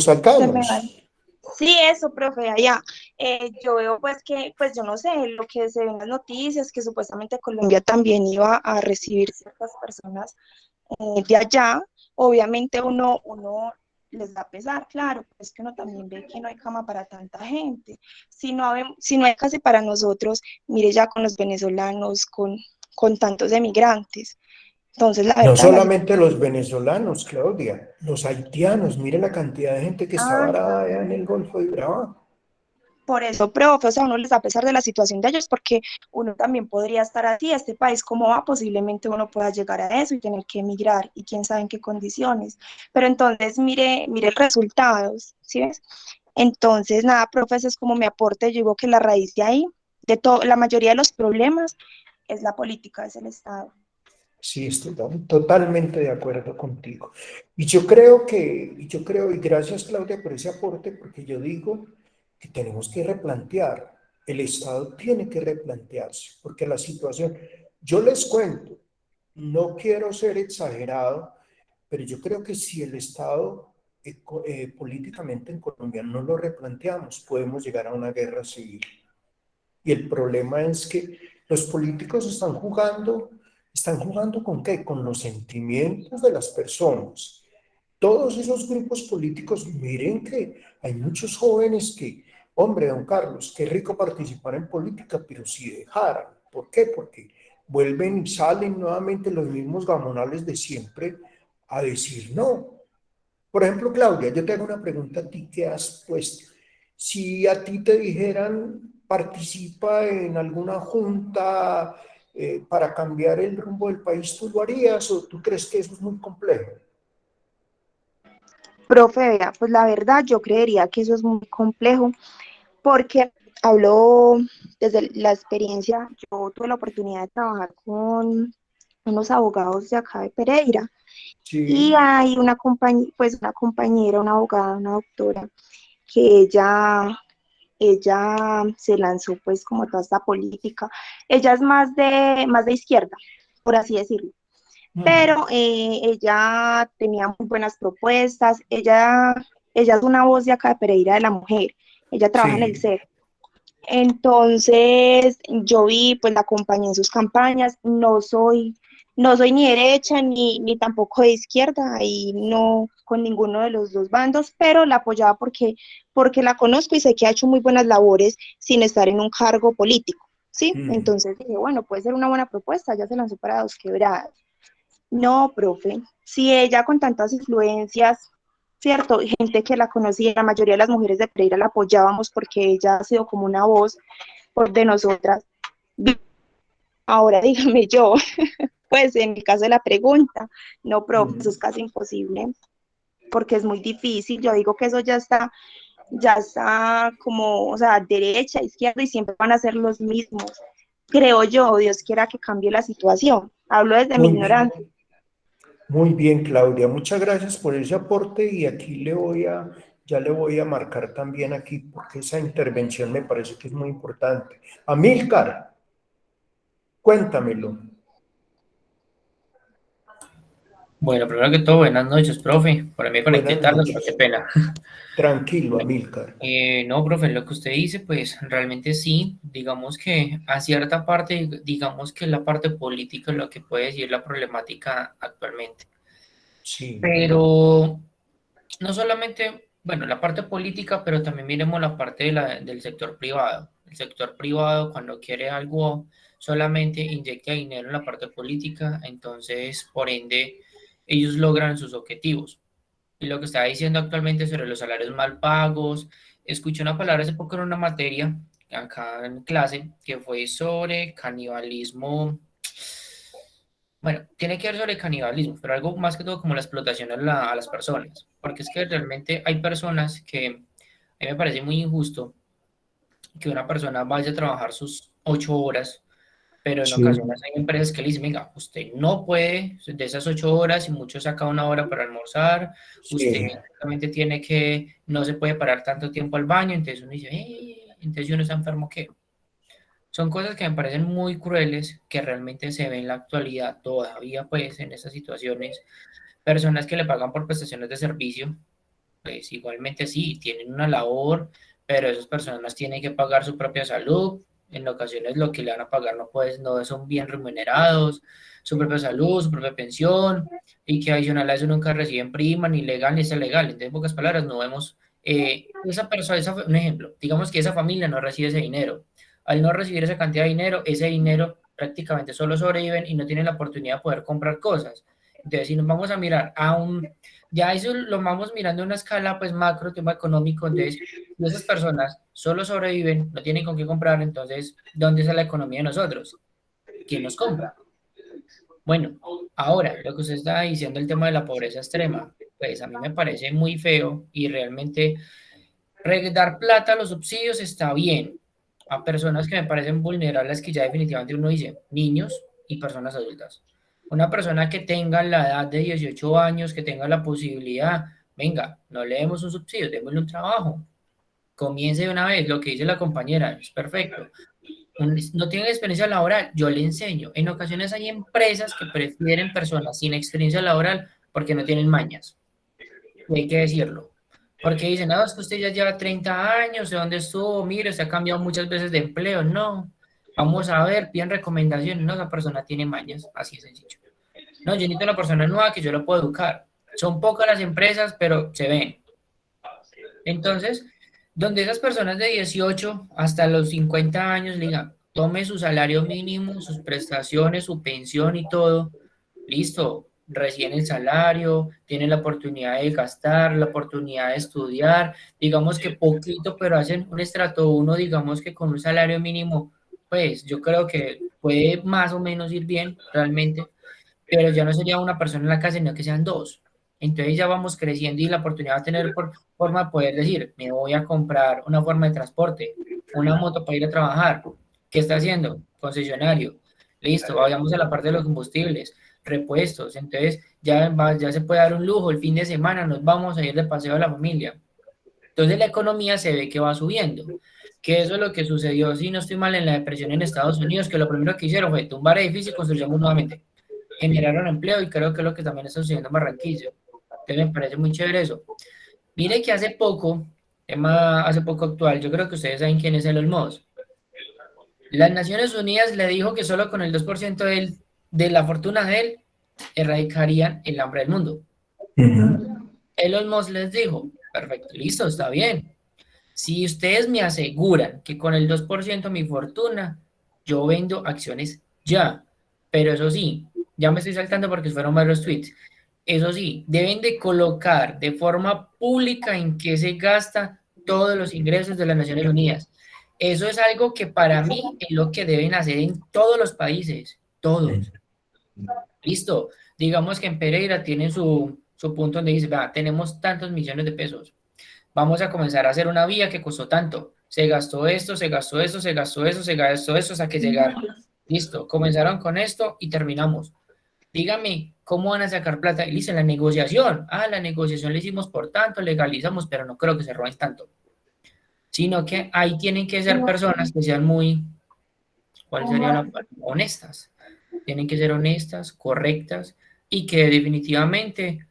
[SPEAKER 3] se me va.
[SPEAKER 1] alcanos.
[SPEAKER 3] Sí, eso, profe, allá. Yo veo pues que, pues yo no sé, lo que se ve en las noticias, que supuestamente Colombia también iba a recibir ciertas personas de allá. Obviamente uno les da pesar, claro, pero es que uno también ve que no hay cama para tanta gente. Si no hay casi para nosotros, mire ya con los venezolanos, con tantos emigrantes. Entonces, la
[SPEAKER 1] No
[SPEAKER 3] verdad, la
[SPEAKER 1] solamente los venezolanos, Claudia, los haitianos, mire la cantidad de gente que está
[SPEAKER 3] situación.
[SPEAKER 1] varada allá en el Golfo de Urabá.
[SPEAKER 3] Por eso, profe, o sea, uno les da a pesar de la situación de ellos, porque uno también podría estar así, este país cómo va, posiblemente uno pueda llegar a eso y tener que emigrar, y quién sabe en qué condiciones. Pero entonces, mire el resultado, ¿sí ves? Entonces, nada, profe, eso es como mi aporte. Yo digo que la raíz de ahí, de todo, la mayoría de los problemas, es la política, es el Estado.
[SPEAKER 1] Sí, estoy totalmente de acuerdo contigo. Y gracias Claudia por ese aporte, porque yo digo que tenemos que replantear, el Estado tiene que replantearse, porque la situación, yo les cuento, no quiero ser exagerado, pero yo creo que si el Estado políticamente en Colombia no lo replanteamos, podemos llegar a una guerra civil. Y el problema es que los políticos ¿están jugando con qué? Con los sentimientos de las personas. Todos esos grupos políticos, miren que hay muchos jóvenes que, hombre, don Carlos, qué rico participar en política, pero si dejaran. ¿Por qué? Porque vuelven y salen nuevamente los mismos gamonales de siempre a decir no. Por ejemplo, Claudia, yo te hago una pregunta a ti que has puesto. Si a ti te dijeran participa en alguna junta para cambiar el rumbo del país, ¿tú lo harías o tú crees que eso es muy complejo?
[SPEAKER 3] Profe, vea, pues la verdad yo creería que eso es muy complejo porque hablo desde la experiencia, yo tuve la oportunidad de trabajar con unos abogados de acá de Pereira y
[SPEAKER 1] Sí,
[SPEAKER 3] hay una compañera, una abogada, una doctora, que ella se lanzó pues como toda esta política. Ella es más de izquierda, por así decirlo, pero ella tenía muy buenas propuestas, ella es una voz de acá de Pereira de la mujer, ella trabaja en el
[SPEAKER 1] sí.
[SPEAKER 3] CER. Entonces, yo vi, pues la acompañé en sus campañas, no soy ni derecha ni tampoco de izquierda, y no con ninguno de los dos bandos, pero la apoyaba porque la conozco y sé que ha hecho muy buenas labores sin estar en un cargo político, ¿sí?
[SPEAKER 1] Mm.
[SPEAKER 3] Entonces dije, bueno, puede ser una buena propuesta, ya se lanzó para Dos Quebradas. No, profe, si ella con tantas influencias, cierto, gente que la conocía, la mayoría de las mujeres de Pereira la apoyábamos porque ella ha sido como una voz por de nosotras. Ahora dígame yo, pues en el caso de la pregunta, no, profe, eso es casi imposible porque es muy difícil. Yo digo que eso ya está como, o sea, derecha, izquierda y siempre van a ser los mismos. Creo yo, Dios quiera que cambie la situación. Hablo desde mi
[SPEAKER 1] Muy bien,
[SPEAKER 3] ignorancia.
[SPEAKER 1] muy bien, Claudia. Muchas gracias por ese aporte y aquí ya le voy a marcar también aquí porque esa intervención me parece que es muy importante. Amílcar, cuéntamelo.
[SPEAKER 5] Bueno, primero que todo, buenas noches, profe. Por ahí me conecté
[SPEAKER 1] Buenas
[SPEAKER 5] tarde, pero qué
[SPEAKER 1] noches.
[SPEAKER 5] pena.
[SPEAKER 1] Tranquilo, Amílcar.
[SPEAKER 5] No, profe, lo que usted dice, pues realmente sí, digamos que a cierta parte, digamos que la parte política es lo que puede decir la problemática actualmente.
[SPEAKER 1] Sí.
[SPEAKER 5] Pero no solamente bueno, la parte política, pero también miremos la parte del sector privado. El sector privado, cuando quiere algo, solamente inyecta dinero en la parte política, entonces, por ende, ellos logran sus objetivos. Y lo que estaba diciendo actualmente sobre los salarios mal pagos, escuché una palabra hace poco en una materia, acá en clase, que fue sobre canibalismo. Bueno, tiene que ver sobre canibalismo, pero algo más que todo como la explotación a las personas, porque es que realmente hay personas que a mí me parece muy injusto que una persona vaya a trabajar sus 8 horas, pero en
[SPEAKER 1] Sí,
[SPEAKER 5] ocasiones hay empresas que le dicen, venga, usted no puede de esas 8 horas y mucho saca una hora para almorzar, usted
[SPEAKER 1] sí,
[SPEAKER 5] solamente tiene que, no se puede parar tanto tiempo al baño, entonces uno dice, entonces si uno está enfermo, ¿qué? Son cosas que me parecen muy crueles, que realmente se ven en la actualidad todavía, pues, en estas situaciones. Personas que le pagan por prestaciones de servicio, pues igualmente sí, tienen una labor, pero esas personas tienen que pagar su propia salud. En ocasiones lo que le van a pagar no, pues, no son bien remunerados, su propia salud, su propia pensión, y que adicional a eso nunca reciben prima, ni legal ni es legal. Entonces, en pocas palabras, no vemos esa persona, un ejemplo, digamos que esa familia no recibe ese dinero. Al no recibir esa cantidad de dinero, ese dinero prácticamente solo sobreviven y no tienen la oportunidad de poder comprar cosas. Entonces, si nos vamos a mirar a un ya eso lo vamos mirando en una escala pues macro, tema económico, entonces si esas personas solo sobreviven, no tienen con qué comprar, entonces ¿dónde está la economía de nosotros? ¿Quién nos compra? Bueno, ahora lo que usted está diciendo, el tema de la pobreza extrema, pues a mí me parece muy feo y realmente dar plata a los subsidios está bien a personas que me parecen vulnerables, que ya definitivamente uno dice, niños y personas adultas. Una persona que tenga la edad de 18 años, que tenga la posibilidad, venga, no le demos un subsidio, démosle un trabajo. Comience de una vez, lo que dice la compañera, es perfecto. No tiene experiencia laboral, yo le enseño. En ocasiones hay empresas que prefieren personas sin experiencia laboral porque no tienen mañas. Y hay que decirlo. Porque dicen, no, es que usted ya lleva 30 años, ¿de dónde estuvo? Mire, se ha cambiado muchas veces de empleo. No, vamos a ver, piden recomendaciones. No, esa persona tiene mañas, así es sencillo. No, yo necesito una persona nueva que yo lo puedo educar. Son pocas las empresas, pero se ven. Entonces, donde esas personas de 18 hasta los 50 años le digan, tome su salario mínimo, sus prestaciones, su pensión y todo, listo, reciben el salario, tienen la oportunidad de gastar, la oportunidad de estudiar, digamos que poquito, pero hacen un estrato uno, digamos que con un salario mínimo, pues yo creo que puede más o menos ir bien realmente, pero ya no sería una persona en la casa, sino que sean dos. Entonces ya vamos creciendo y la oportunidad de tener por forma de poder decir, me voy a comprar una forma de transporte, una moto para ir a trabajar. ¿Qué está haciendo? Concesionario. Listo, vayamos a la parte de los combustibles, repuestos. Entonces ya se puede dar un lujo. El fin de semana nos vamos a ir de paseo a la familia. Entonces la economía se ve que va subiendo. Que eso es lo que sucedió, si no estoy mal, en la depresión en Estados Unidos, que lo primero que hicieron fue tumbar edificios y construyamos nuevamente. Generaron empleo y creo que es lo que también está sucediendo en Barranquilla. Entonces me parece muy chévere eso. Mire que hace poco, tema hace poco actual, yo creo que ustedes saben quién es Elon Musk. Las Naciones Unidas le dijo que solo con el 2% de la fortuna de él erradicarían el hambre del mundo. Elon Musk les dijo, perfecto, listo, está bien. Si ustedes me aseguran que con el 2% de mi fortuna, yo vendo acciones ya. Pero eso sí, ya me estoy saltando porque fueron varios tweets. Eso sí, deben de colocar de forma pública en qué se gasta todos los ingresos de las Naciones Unidas. Eso es algo que para mí es lo que deben hacer en todos los países, todos. Listo. Digamos que en Pereira tienen su punto donde dice, va, tenemos tantos millones de pesos. Vamos a comenzar a hacer una vía que costó tanto. Se gastó esto, se gastó eso, se gastó eso, se gastó eso, hasta que llegar. Listo. Comenzaron con esto y terminamos. Dígame, ¿cómo van a sacar plata? Y dice la negociación. Ah, la negociación la hicimos por tanto, legalizamos, pero no creo que se roben tanto. Sino que ahí tienen que ser personas que sean muy, ¿cuál sería la palabra? Honestas. Tienen que ser honestas, correctas y que definitivamente,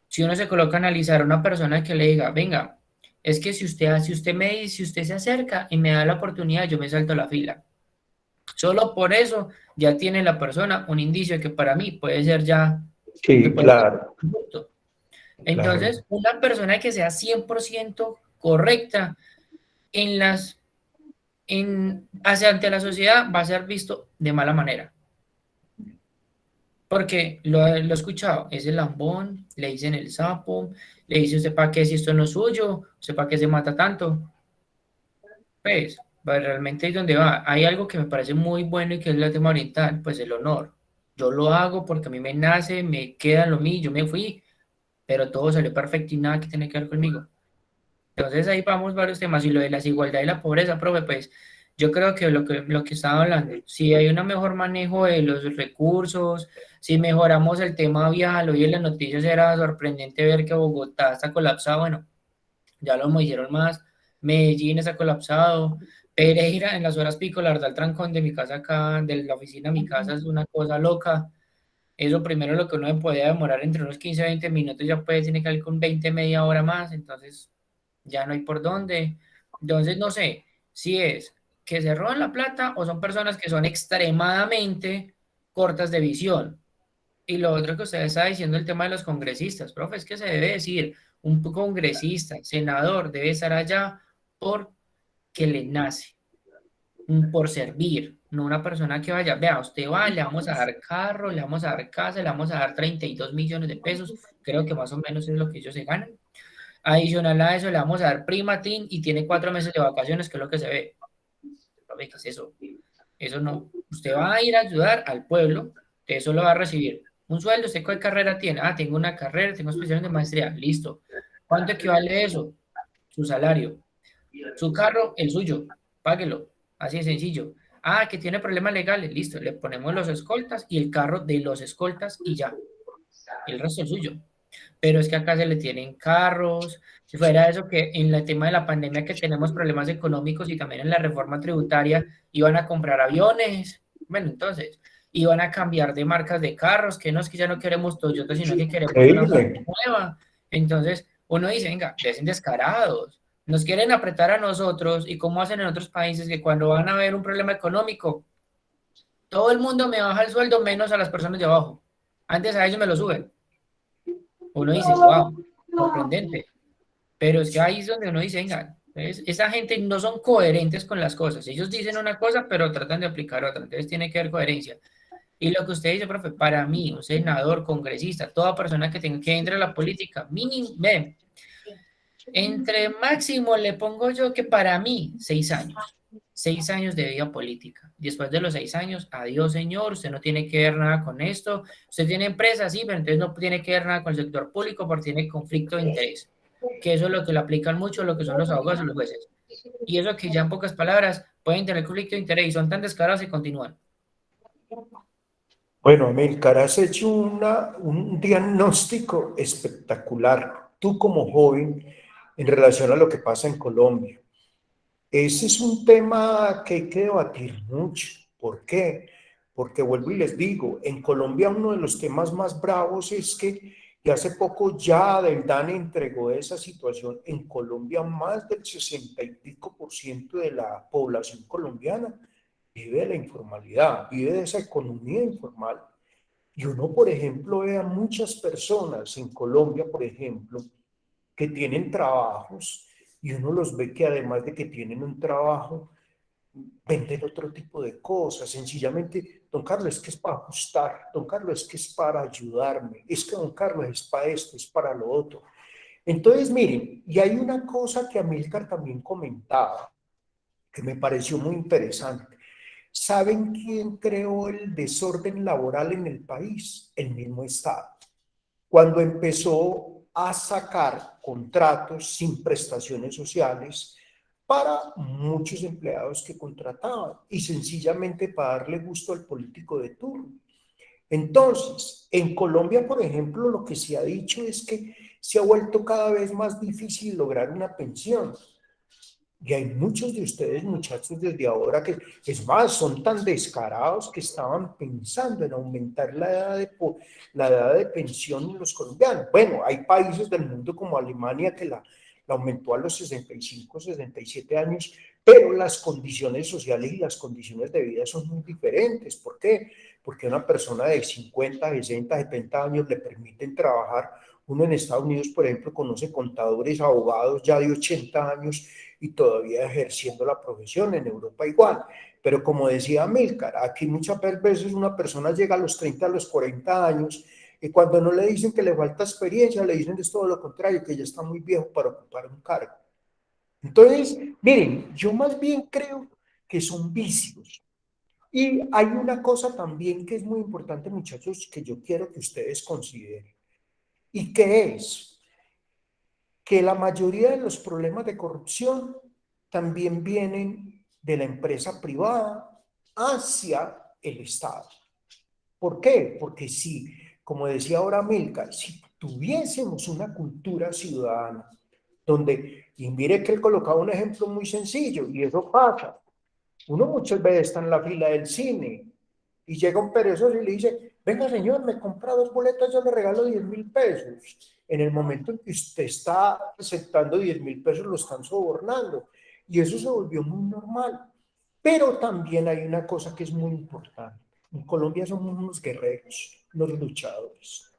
[SPEAKER 5] si uno se coloca a analizar a una persona que le diga, venga, es que si usted me dice, si usted se acerca y me da la oportunidad, yo me salto la fila. Solo por eso ya tiene la persona un indicio que para mí puede ser ya, que
[SPEAKER 1] sí,
[SPEAKER 5] puede ser
[SPEAKER 1] claro.
[SPEAKER 5] un punto. Entonces,
[SPEAKER 1] Claro.
[SPEAKER 5] una persona que sea 100% correcta en hacia ante la sociedad va a ser visto de mala manera. Porque lo he escuchado, es el lambón, le dicen el sapo, le dice usted para qué si esto no es suyo, usted para qué se mata tanto. Pues realmente es donde va. Hay algo que me parece muy bueno y que es el tema oriental, pues el honor. Yo lo hago porque a mí me nace, me queda lo mío, yo me fui, pero todo salió perfecto y nada que tiene que ver conmigo. Entonces ahí vamos varios temas y lo de la desigualdad y la pobreza, profe, pues yo creo que lo que estaba hablando, si hay un mejor manejo de los recursos, si mejoramos el tema vial, hoy en las noticias era sorprendente ver que Bogotá está colapsado, bueno, ya lo dijeron más, Medellín está colapsado, Pereira en las horas pico, la verdad el trancón de mi casa acá, de la oficina a mi casa es una cosa loca, eso primero lo que uno podía demorar entre unos 15 a 20 minutos, ya puede, tiene que ir con 20, media hora más, entonces ya no hay por dónde. Entonces no sé si es que se roban la plata o son personas que son extremadamente cortas de visión. Y lo otro que usted está diciendo, el tema de los congresistas, profe, es que se debe decir, un congresista, senador, debe estar allá porque le nace por servir, no una persona que vaya, vea, usted va, le vamos a dar carro, le vamos a dar casa, le vamos a dar 32 millones de pesos, creo que más o menos es lo que ellos se ganan. Adicional a eso, le vamos a dar primatín y tiene 4 meses de vacaciones, que es lo que se ve. ¿Qué es eso? Eso no. Usted va a ir a ayudar al pueblo, usted solo va a recibir un sueldo. ¿Usted cuál carrera tiene? Ah, tengo una carrera, tengo especiales de maestría. Listo. ¿Cuánto equivale eso? Su salario. Su carro, el suyo. Páguelo. Así de sencillo. Ah, que tiene problemas legales. Listo. Le ponemos los escoltas y el carro de los escoltas y ya. El resto es suyo. Pero es que acá se le tienen carros, si fuera eso que en el tema de la pandemia que tenemos problemas económicos y también en la reforma tributaria iban a comprar aviones, bueno, entonces iban a cambiar de marcas de carros, que no es que ya no queremos Toyota, sino que queremos una marca
[SPEAKER 1] Increíble.
[SPEAKER 5] nueva. Entonces uno dice, venga, desen descarados, nos quieren apretar a nosotros y como hacen en otros países que cuando van a ver un problema económico, todo el mundo me baja el sueldo menos a las personas de abajo. Antes a ellos me lo suben. Uno dice, wow, sorprendente. Pero es que ahí es donde uno dice, venga, esa gente no son coherentes con las cosas. Ellos dicen una cosa, pero tratan de aplicar otra. Entonces tiene que haber coherencia. Y lo que usted dice, profe, para mí, un senador, congresista, toda persona que tenga que entre a la política, mínimo, ve, entre máximo le pongo yo que para mí, 6 años. 6 años de vida política. Después de los 6 años, adiós, señor, usted no tiene que ver nada con esto. Usted tiene empresa, sí, pero entonces no tiene que ver nada con el sector público porque tiene conflicto de interés. Que eso es lo que le aplican mucho lo que son los abogados y los jueces. Y eso que ya en pocas palabras pueden tener conflicto de interés y son tan descarados y continúan.
[SPEAKER 1] Bueno, Amílcar, has hecho un diagnóstico espectacular, tú como joven, en relación a lo que pasa en Colombia. Ese es un tema que hay que debatir mucho. ¿Por qué? Porque vuelvo y les digo, en Colombia uno de los temas más bravos es que y hace poco ya del DANE entregó esa situación. En Colombia más del 60% de la población colombiana vive de la informalidad, vive de esa economía informal. Y uno, por ejemplo, ve a muchas personas en Colombia, por ejemplo, que tienen trabajos y uno los ve que además de que tienen un trabajo, venden otro tipo de cosas. Sencillamente, don Carlos, es que es para ajustar, don Carlos, es que es para ayudarme, es que don Carlos es para esto, es para lo otro. Entonces, miren, y hay una cosa que Amílcar también comentaba, que me pareció muy interesante. ¿Saben quién creó el desorden laboral en el país? El mismo Estado. Cuando empezó a sacar contratos sin prestaciones sociales para muchos empleados que contrataban y sencillamente para darle gusto al político de turno. Entonces, en Colombia, por ejemplo, lo que se ha dicho es que se ha vuelto cada vez más difícil lograr una pensión. Y hay muchos de ustedes, muchachos, desde ahora que, es más, son tan descarados que estaban pensando en aumentar la edad de pensión en los colombianos. Bueno, hay países del mundo como Alemania que la aumentó a los 65, 67 años, pero las condiciones sociales y las condiciones de vida son muy diferentes. ¿Por qué? Porque a una persona de 50, 60, 70 años le permiten trabajar Uno en Estados Unidos, por ejemplo, conoce contadores, abogados ya de 80 años y todavía ejerciendo la profesión, en Europa igual. Pero como decía Amílcar, aquí muchas veces una persona llega a los 30, a los 40 años, y cuando no le dicen que le falta experiencia, le dicen es todo lo contrario, que ya está muy viejo para ocupar un cargo. Entonces, miren, yo más bien creo que son vicios. Y hay una cosa también que es muy importante, muchachos, que yo quiero que ustedes consideren, y que es que la mayoría de los problemas de corrupción también vienen de la empresa privada hacia el Estado. ¿Por qué? Porque si, como decía ahora Milka, si tuviésemos una cultura ciudadana donde, y mire que él colocaba un ejemplo muy sencillo, y eso pasa, uno muchas veces está en la fila del cine y llega un perezoso y le dice, venga señor, me compra 2 boletas, yo le regalo 10.000 pesos. En el momento en que usted está aceptando 10.000 pesos, lo están sobornando. Y eso se volvió muy normal. Pero también hay una cosa que es muy importante. En Colombia somos unos guerreros, unos luchadores.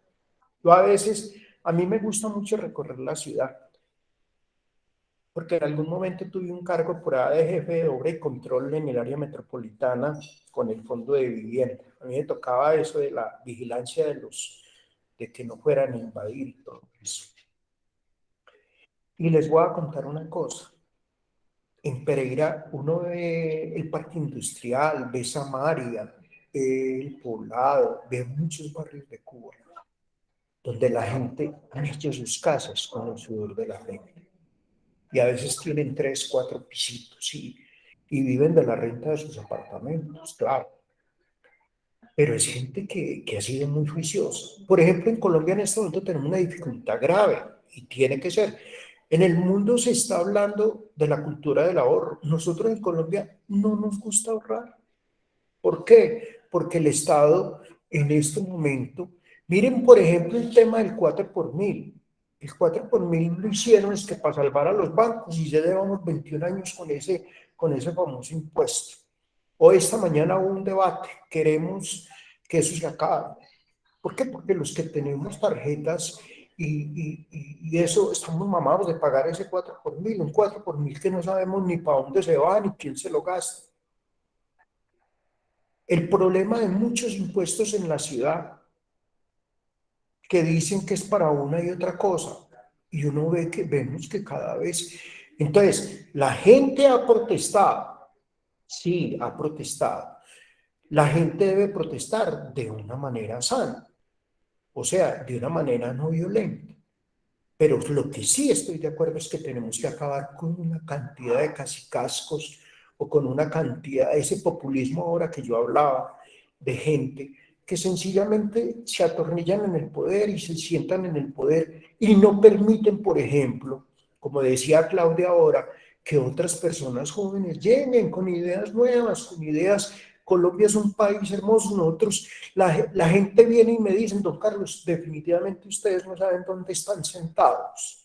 [SPEAKER 1] Yo a veces, a mí me gusta mucho recorrer la ciudad, porque en algún momento tuve un cargo por ahí de jefe de obra y control en el área metropolitana con el fondo de vivienda. A mí me tocaba eso de la vigilancia de que no fueran a invadir y todo eso. Y les voy a contar una cosa. En Pereira uno ve el parque industrial, ve Samaria, ve el Poblado, ve muchos barrios de Cuba, donde la gente ha hecho sus casas con el sudor de la frente. Y a veces tienen 3, 4 pisitos y viven de la renta de sus apartamentos, claro. Pero es gente que ha sido muy juiciosa. Por ejemplo, en Colombia en este momento tenemos una dificultad grave y tiene que ser. En el mundo se está hablando de la cultura del ahorro. Nosotros en Colombia no nos gusta ahorrar. ¿Por qué? Porque el Estado en este momento, miren por ejemplo el tema del 4 por mil. El 4 por mil lo hicieron es que para salvar a los bancos y ya llevamos 21 años con ese famoso impuesto. Hoy esta mañana hubo un debate, queremos que eso se acabe. ¿Por qué? Porque los que tenemos tarjetas y eso estamos mamados de pagar ese 4 por mil, un 4 por mil que no sabemos ni para dónde se va ni quién se lo gasta. El problema de muchos impuestos en la ciudad que dicen que es para una y otra cosa, y uno vemos que cada vez... Entonces, la gente ha protestado, sí, ha protestado. La gente debe protestar de una manera sana, o sea, de una manera no violenta. Pero lo que sí estoy de acuerdo es que tenemos que acabar con una cantidad de cacicascos o con una cantidad, ese populismo ahora que yo hablaba, de gente que sencillamente se atornillan en el poder y se sientan en el poder y no permiten, por ejemplo, como decía Claudia ahora, que otras personas jóvenes lleguen con ideas nuevas, con ideas. Colombia es un país hermoso, nosotros, la gente viene y me dicen, don Carlos, definitivamente ustedes no saben dónde están sentados.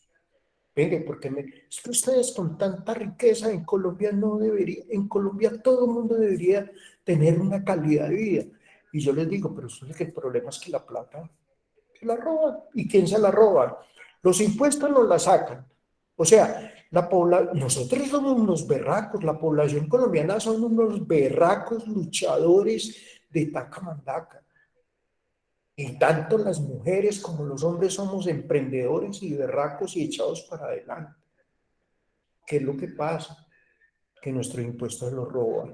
[SPEAKER 1] Mire, porque es que ustedes con tanta riqueza en Colombia no debería, en Colombia todo el mundo debería tener una calidad de vida. Y yo les digo, pero eso es que el problema es que la plata se la roban. ¿Y quién se la roba? Los impuestos nos la sacan. O sea, nosotros somos unos berracos, la población colombiana son unos berracos luchadores de taca-mandaca. Y tanto las mujeres como los hombres somos emprendedores y berracos y echados para adelante. ¿Qué es lo que pasa? Que nuestros impuestos los roban,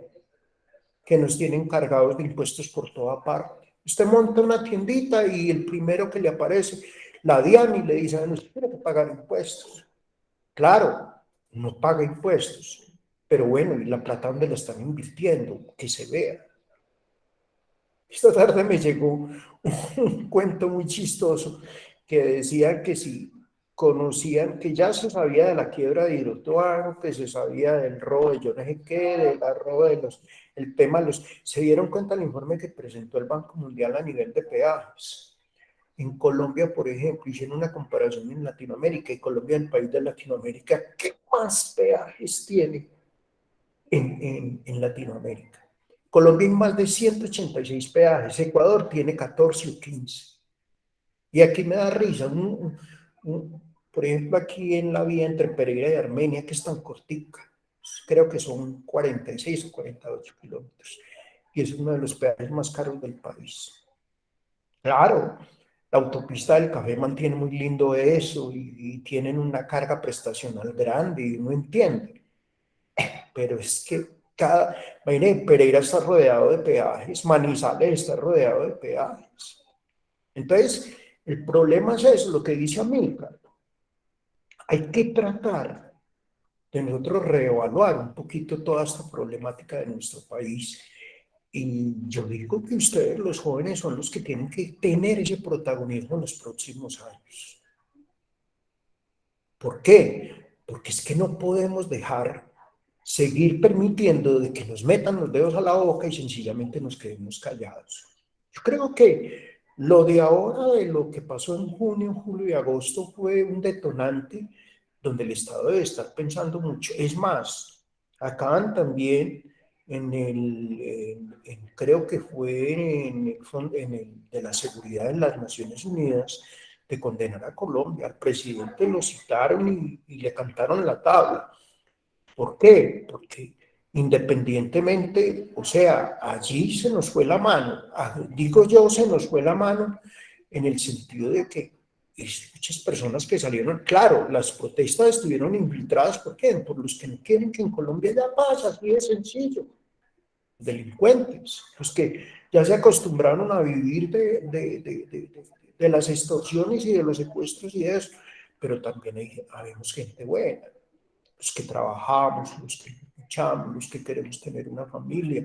[SPEAKER 1] que nos tienen cargados de impuestos por toda parte. Usted monta una tiendita y el primero que le aparece, la DIAN, y le dice, no, usted tiene que pagar impuestos. Claro, no paga impuestos, pero bueno, ¿y la plata dónde la están invirtiendo? Que se vea. Esta tarde me llegó un cuento muy chistoso que decía que si conocían, que ya se sabía de la quiebra de Hidroituango, que se sabía del robo de yo no sé qué, del robo de el tema de se dieron cuenta del informe que presentó el Banco Mundial a nivel de peajes. En Colombia, por ejemplo, hicieron una comparación en Latinoamérica y Colombia, el país de Latinoamérica que más peajes tiene en Latinoamérica. Colombia hay más de 186 peajes, Ecuador tiene 14 o 15. Y aquí me da risa, por ejemplo, aquí en la vía entre Pereira y Armenia, que es tan cortica, creo que son 46 o 48 kilómetros, y es uno de los peajes más caros del país. Claro, la autopista del Café mantiene muy lindo eso y tienen una carga prestacional grande y uno entiende, pero es que imagínate, Pereira está rodeado de peajes, Manizales está rodeado de peajes. Entonces, el problema es eso, lo que dice Amílcar. Hay que tratar de nosotros reevaluar un poquito toda esta problemática de nuestro país. Y yo digo que ustedes, los jóvenes, son los que tienen que tener ese protagonismo en los próximos años. ¿Por qué? Porque es que no podemos dejar seguir permitiendo de que nos metan los dedos a la boca y sencillamente nos quedemos callados. Yo creo que lo de ahora, de lo que pasó en junio, julio y agosto, fue un detonante donde el Estado debe estar pensando mucho. Es más, acaban también creo que fue en el de la seguridad de las Naciones Unidas, de condenar a Colombia. Al presidente lo citaron y le cantaron la tabla. ¿Por qué? Porque independientemente, o sea, allí se nos fue la mano, digo yo, se nos fue la mano en el sentido de que muchas personas que salieron, claro, las protestas estuvieron infiltradas, ¿por qué? Por los que no quieren que en Colombia ya pasa, así de sencillo, delincuentes, los que ya se acostumbraron a vivir de las extorsiones y de los secuestros y eso, pero también habemos gente buena, los que trabajamos, los que luchamos, los que queremos tener una familia,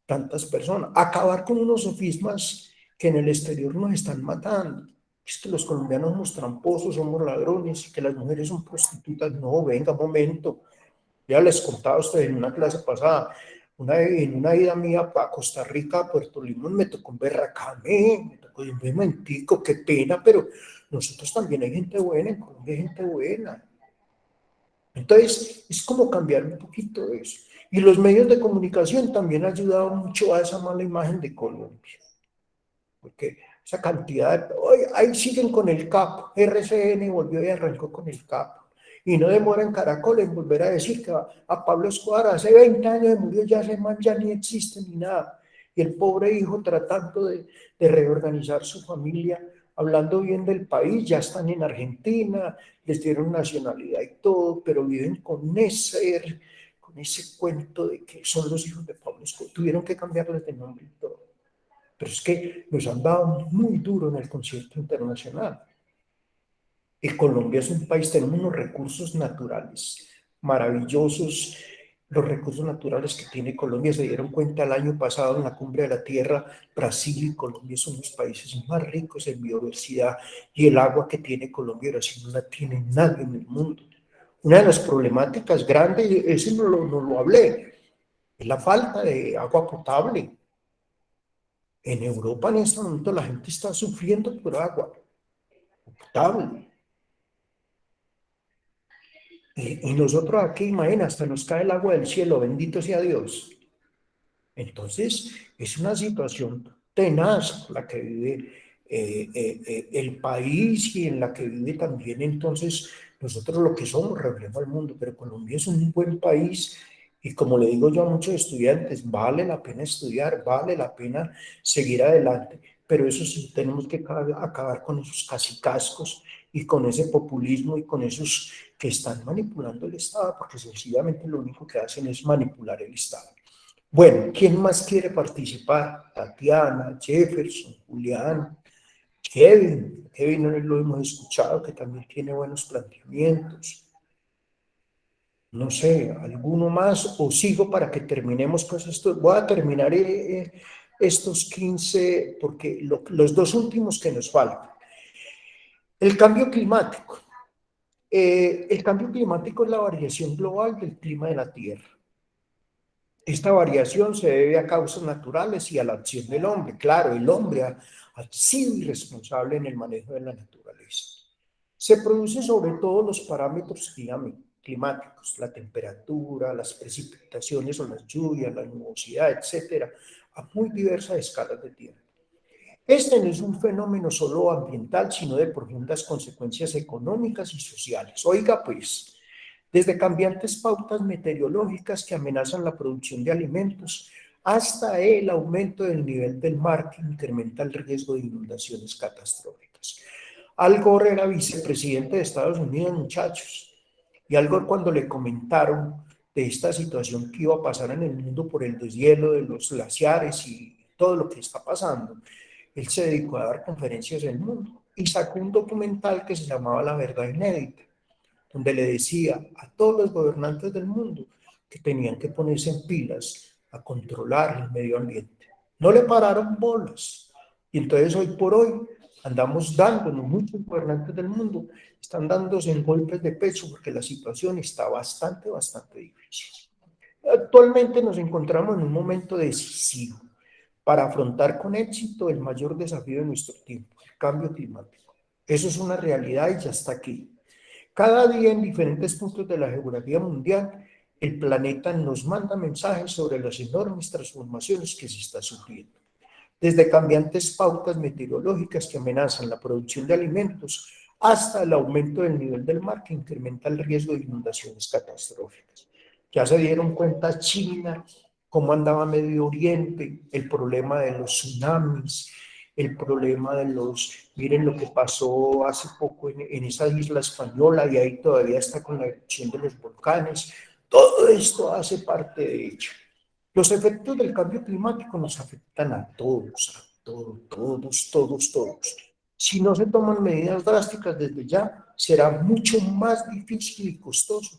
[SPEAKER 1] tantas personas. Acabar con unos sofismas que en el exterior nos están matando. Es que los colombianos somos tramposos, somos ladrones, y que las mujeres son prostitutas. No, venga, momento. Ya les contaba a ustedes en una clase pasada, en una ida mía para Costa Rica, a Puerto Limón, me tocó un berracame, me tocó un momentico, qué pena, pero nosotros también hay gente buena, en Colombia hay gente buena. Entonces, es como cambiar un poquito eso. Y los medios de comunicación también han ayudado mucho a esa mala imagen de Colombia. Porque esa cantidad de... Oye, ahí siguen con el capo. RCN volvió y arrancó con el capo. Y no demora en Caracol en volver a decir que a Pablo Escobar hace 20 años murió, ya ese man ya ni existe ni nada. Y el pobre hijo tratando de reorganizar su familia, hablando bien del país, ya están en Argentina, les dieron nacionalidad y todo, pero viven con ese cuento de que son los hijos de Pablo Escobar. Tuvieron que cambiarles de nombre y todo. Pero es que nos han dado muy duro en el concierto internacional. Y Colombia es un país, tenemos unos recursos naturales maravillosos. Los recursos naturales que tiene Colombia se dieron cuenta el año pasado en la Cumbre de la Tierra. Brasil y Colombia son los países más ricos en biodiversidad y el agua que tiene Colombia y Brasil no la tiene nadie en el mundo. Una de las problemáticas grandes, ese no lo hablé, es la falta de agua potable. En Europa en este momento la gente está sufriendo por agua potable. Y nosotros aquí, imagina, hasta nos cae el agua del cielo, bendito sea Dios. Entonces, es una situación tenaz la que vive el país y en la que vive también entonces nosotros lo que somos, reflejo al mundo, pero Colombia es un buen país y como le digo yo a muchos estudiantes, vale la pena estudiar, vale la pena seguir adelante, pero eso sí, tenemos que acabar con esos cacicazgos y con ese populismo y con esos que están manipulando el Estado, porque sencillamente lo único que hacen es manipular el Estado. Bueno, ¿quién más quiere participar? Tatiana, Jefferson, Julián, Kevin. Kevin no lo hemos escuchado, que también tiene buenos planteamientos. No sé, ¿alguno más? ¿O sigo para que terminemos pues esto? Voy a terminar estos 15, porque los dos últimos que nos faltan. El cambio climático. El cambio climático es la variación global del clima de la Tierra. Esta variación se debe a causas naturales y a la acción del hombre. Claro, el hombre ha sido irresponsable en el manejo de la naturaleza. Se produce sobre todo los parámetros climáticos, la temperatura, las precipitaciones o las lluvias, la nubosidad, etcétera, a muy diversas escalas de tiempo. Este no es un fenómeno solo ambiental, sino de profundas consecuencias económicas y sociales. Oiga, pues, desde cambiantes pautas meteorológicas que amenazan la producción de alimentos, hasta el aumento del nivel del mar que incrementa el riesgo de inundaciones catastróficas. Al Gore era vicepresidente de Estados Unidos, muchachos, y Al Gore, cuando le comentaron de esta situación que iba a pasar en el mundo por el deshielo de los glaciares y todo lo que está pasando, él se dedicó a dar conferencias en el mundo y sacó un documental que se llamaba La Verdad Inédita, donde le decía a todos los gobernantes del mundo que tenían que ponerse en pilas a controlar el medio ambiente. No le pararon bolas. Y entonces hoy por hoy andamos dándonos, muchos gobernantes del mundo están dándose en golpes de pecho porque la situación está bastante difícil. Actualmente nos encontramos en un momento decisivo para afrontar con éxito el mayor desafío de nuestro tiempo, el cambio climático. Eso es una realidad y ya está aquí. Cada día en diferentes puntos de la geografía mundial, el planeta nos manda mensajes sobre las enormes transformaciones que se está sufriendo. Desde cambiantes pautas meteorológicas que amenazan la producción de alimentos hasta el aumento del nivel del mar que incrementa el riesgo de inundaciones catastróficas. Ya se dieron cuenta China, cómo andaba Medio Oriente, el problema de los tsunamis, el problema de los, miren lo que pasó hace poco en esa isla española y ahí todavía está con la erupción de los volcanes. Todo esto hace parte de ello. Los efectos del cambio climático nos afectan a todos. Si no se toman medidas drásticas desde ya, será mucho más difícil y costoso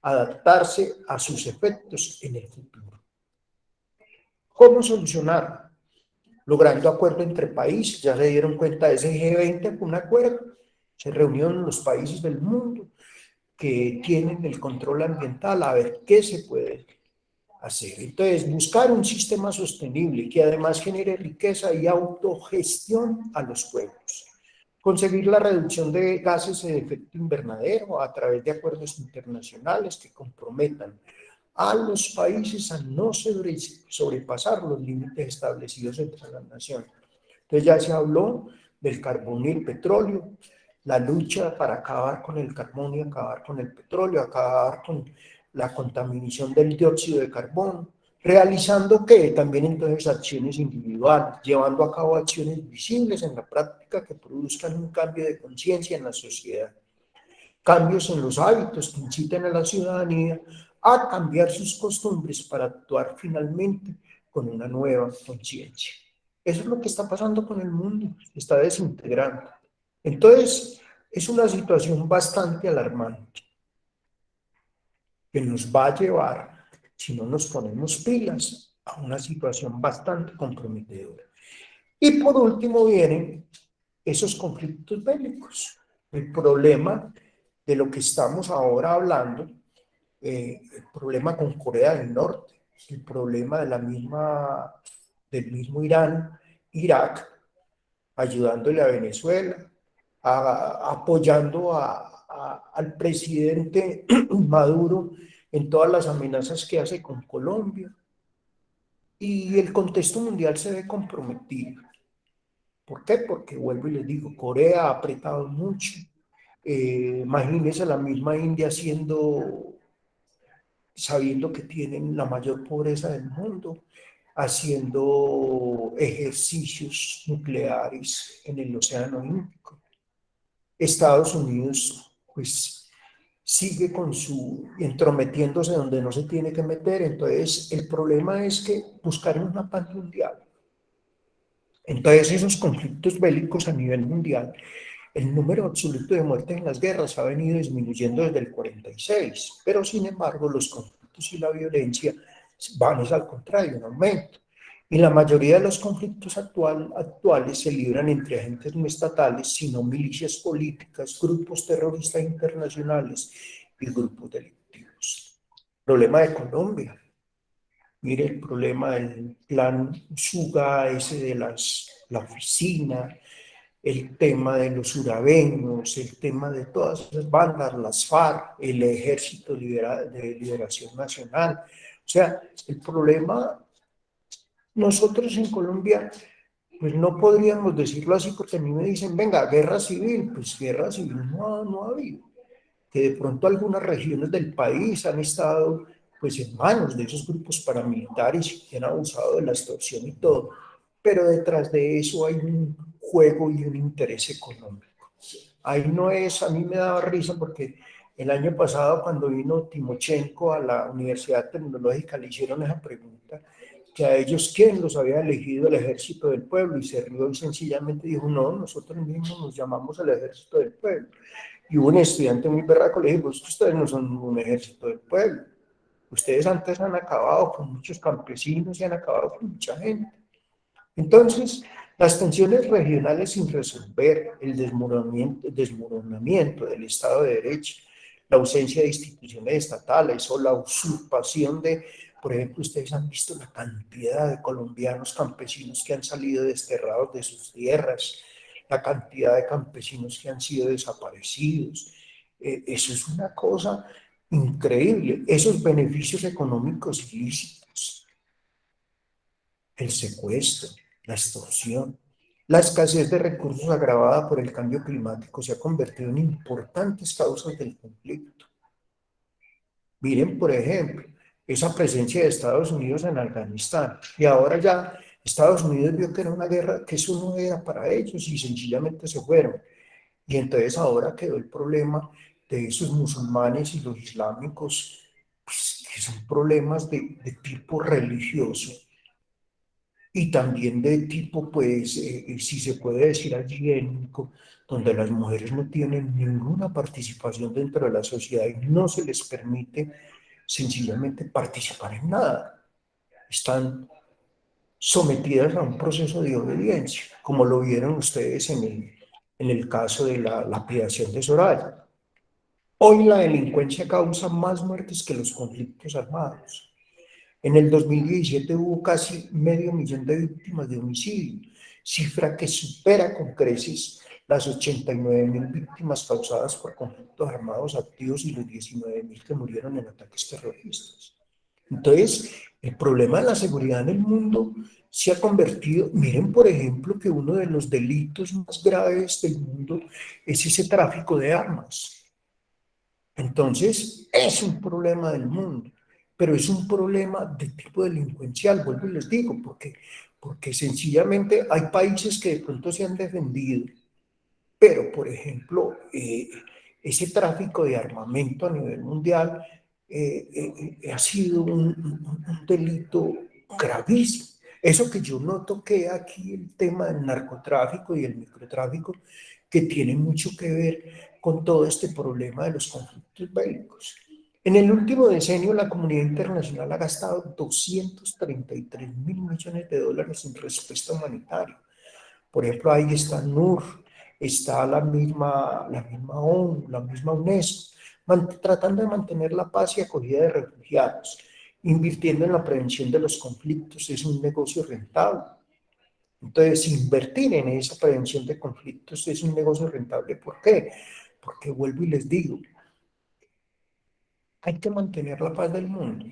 [SPEAKER 1] adaptarse a sus efectos en el futuro. ¿Cómo solucionar? Logrando acuerdo entre países. Ya se dieron cuenta de ese G20 con un acuerdo. Se reunieron los países del mundo que tienen el control ambiental a ver qué se puede hacer. Entonces, buscar un sistema sostenible que además genere riqueza y autogestión a los pueblos. Conseguir la reducción de gases de efecto invernadero a través de acuerdos internacionales que comprometan a los países a no sobrepasar los límites establecidos entre las naciones. Entonces ya se habló del carbón y el petróleo, la lucha para acabar con el carbón y acabar con el petróleo, acabar con la contaminación del dióxido de carbono, realizando que también entonces acciones individuales, llevando a cabo acciones visibles en la práctica que produzcan un cambio de conciencia en la sociedad, cambios en los hábitos que inciten a la ciudadanía a cambiar sus costumbres para actuar finalmente con una nueva conciencia. Eso es lo que está pasando con el mundo, se está desintegrando. Entonces, es una situación bastante alarmante que nos va a llevar, si no nos ponemos pilas, a una situación bastante comprometedora. Y por último vienen esos conflictos bélicos, el problema de lo que estamos ahora hablando, el problema con Corea del Norte, el problema de del mismo Irán, Irak, ayudándole a Venezuela, apoyando al presidente Maduro en todas las amenazas que hace con Colombia. Y el contexto mundial se ve comprometido. ¿Por qué? Porque vuelvo y les digo, Corea ha apretado mucho. Imagínense la misma India sabiendo que tienen la mayor pobreza del mundo, haciendo ejercicios nucleares en el Océano Índico. Estados Unidos, pues, sigue entrometiéndose donde no se tiene que meter. Entonces, el problema es que buscar una paz mundial. Entonces, esos conflictos bélicos a nivel mundial, el número absoluto de muertes en las guerras ha venido disminuyendo desde el 46, pero sin embargo los conflictos y la violencia van al contrario, en aumento. Y la mayoría de los conflictos actuales se libran entre agentes no estatales, sino milicias políticas, grupos terroristas internacionales y grupos delictivos. Problema de Colombia. Mire el problema del plan Suga, ese de la oficina, el tema de los urabeños, el tema de todas esas bandas, las FARC, el Ejército de Liberación Nacional. O sea, el problema, nosotros en Colombia pues no podríamos decirlo así porque a mí me dicen, venga, guerra civil, pues guerra civil no ha habido. Que de pronto algunas regiones del país han estado pues en manos de esos grupos paramilitares que han abusado de la extorsión y todo, pero detrás de eso hay un juego y un interés económico. Ahí no es, a mí me daba risa porque el año pasado cuando vino Timochenko a la Universidad Tecnológica le hicieron esa pregunta, que a ellos quién los había elegido el ejército del pueblo, y se rió y sencillamente dijo, no, nosotros mismos nos llamamos el ejército del pueblo. Y hubo un estudiante muy berraco, le dijo, pues ustedes no son un ejército del pueblo, ustedes antes han acabado con muchos campesinos y han acabado con mucha gente. Entonces, las tensiones regionales sin resolver, el desmoronamiento del Estado de Derecho, la ausencia de instituciones estatales o la usurpación de, por ejemplo, ustedes han visto la cantidad de colombianos campesinos que han salido desterrados de sus tierras, la cantidad de campesinos que han sido desaparecidos. Eso es una cosa increíble. Esos beneficios económicos ilícitos, el secuestro, la extorsión, la escasez de recursos agravada por el cambio climático se ha convertido en importantes causas del conflicto. Miren, por ejemplo, esa presencia de Estados Unidos en Afganistán, y ahora ya Estados Unidos vio que era una guerra, que eso no era para ellos y sencillamente se fueron. Y entonces ahora quedó el problema de esos musulmanes y los islámicos, pues, que son problemas de tipo religioso y también de tipo, pues, si se puede decir higiénico, donde las mujeres no tienen ninguna participación dentro de la sociedad y no se les permite sencillamente participar en nada. Están sometidas a un proceso de obediencia, como lo vieron ustedes en el caso de la lapidación de Soraya. Hoy la delincuencia causa más muertes que los conflictos armados. En el 2017 hubo casi 500.000 de víctimas de homicidio, cifra que supera con creces las 89.000 víctimas causadas por conflictos armados activos y los 19.000 que murieron en ataques terroristas. Entonces, el problema de la seguridad en el mundo se ha convertido, miren por ejemplo que uno de los delitos más graves del mundo es ese tráfico de armas. Entonces, es un problema del mundo, pero es un problema de tipo delincuencial, vuelvo y les digo, porque sencillamente hay países que de pronto se han defendido, pero por ejemplo, ese tráfico de armamento a nivel mundial ha sido un delito gravísimo. Eso que yo no toqué aquí, el tema del narcotráfico y el microtráfico, que tiene mucho que ver con todo este problema de los conflictos bélicos. En el último decenio, la comunidad internacional ha gastado 233.000 millones de dólares en respuesta humanitaria. Por ejemplo, ahí está NUR, está la misma ONU, la misma UNESCO, tratando de mantener la paz y acogida de refugiados, invirtiendo en la prevención de los conflictos, es un negocio rentable. Entonces, invertir en esa prevención de conflictos es un negocio rentable. ¿Por qué? Porque vuelvo y les digo, hay que mantener la paz del mundo,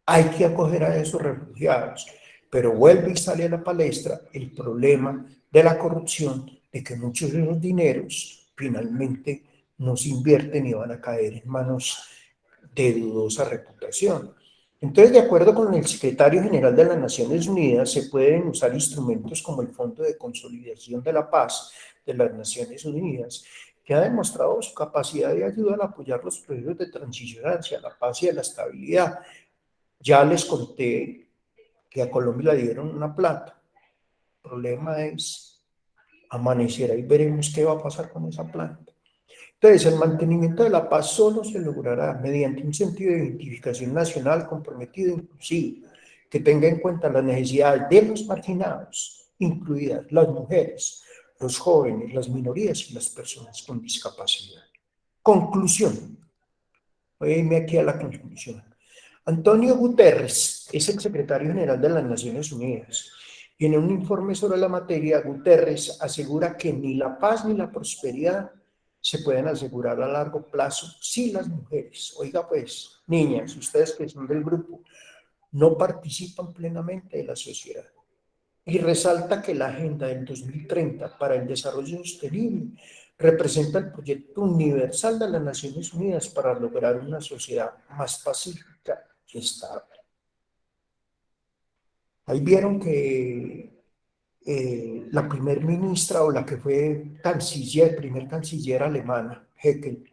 [SPEAKER 1] hay que acoger a esos refugiados, pero vuelve y sale a la palestra el problema de la corrupción, de que muchos de los dineros finalmente no se invierten y van a caer en manos de dudosa reputación. Entonces, de acuerdo con el secretario general de las Naciones Unidas, se pueden usar instrumentos como el Fondo de Consolidación de la Paz de las Naciones Unidas, que ha demostrado su capacidad de ayudar a apoyar los procesos de transición hacia la paz y a la estabilidad. Ya les conté que a Colombia le dieron una plata. El problema es amanecerá y veremos qué va a pasar con esa planta. Entonces, el mantenimiento de la paz solo se logrará mediante un sentido de identificación nacional comprometido, inclusive, que tenga en cuenta las necesidades de los marginados, incluidas las mujeres, los jóvenes, las minorías y las personas con discapacidad. Conclusión. Voy a irme aquí a la conclusión. Antonio Guterres es el secretario general de las Naciones Unidas y en un informe sobre la materia, Guterres asegura que ni la paz ni la prosperidad se pueden asegurar a largo plazo si las mujeres, oiga pues, niñas, ustedes que son del grupo, no participan plenamente de la sociedad. y resalta que la Agenda del 2030 para el Desarrollo Sostenible representa el proyecto universal de las Naciones Unidas para lograr una sociedad más pacífica y estable. Ahí vieron que la primer ministra o la que fue canciller, primer canciller alemana, Heckel,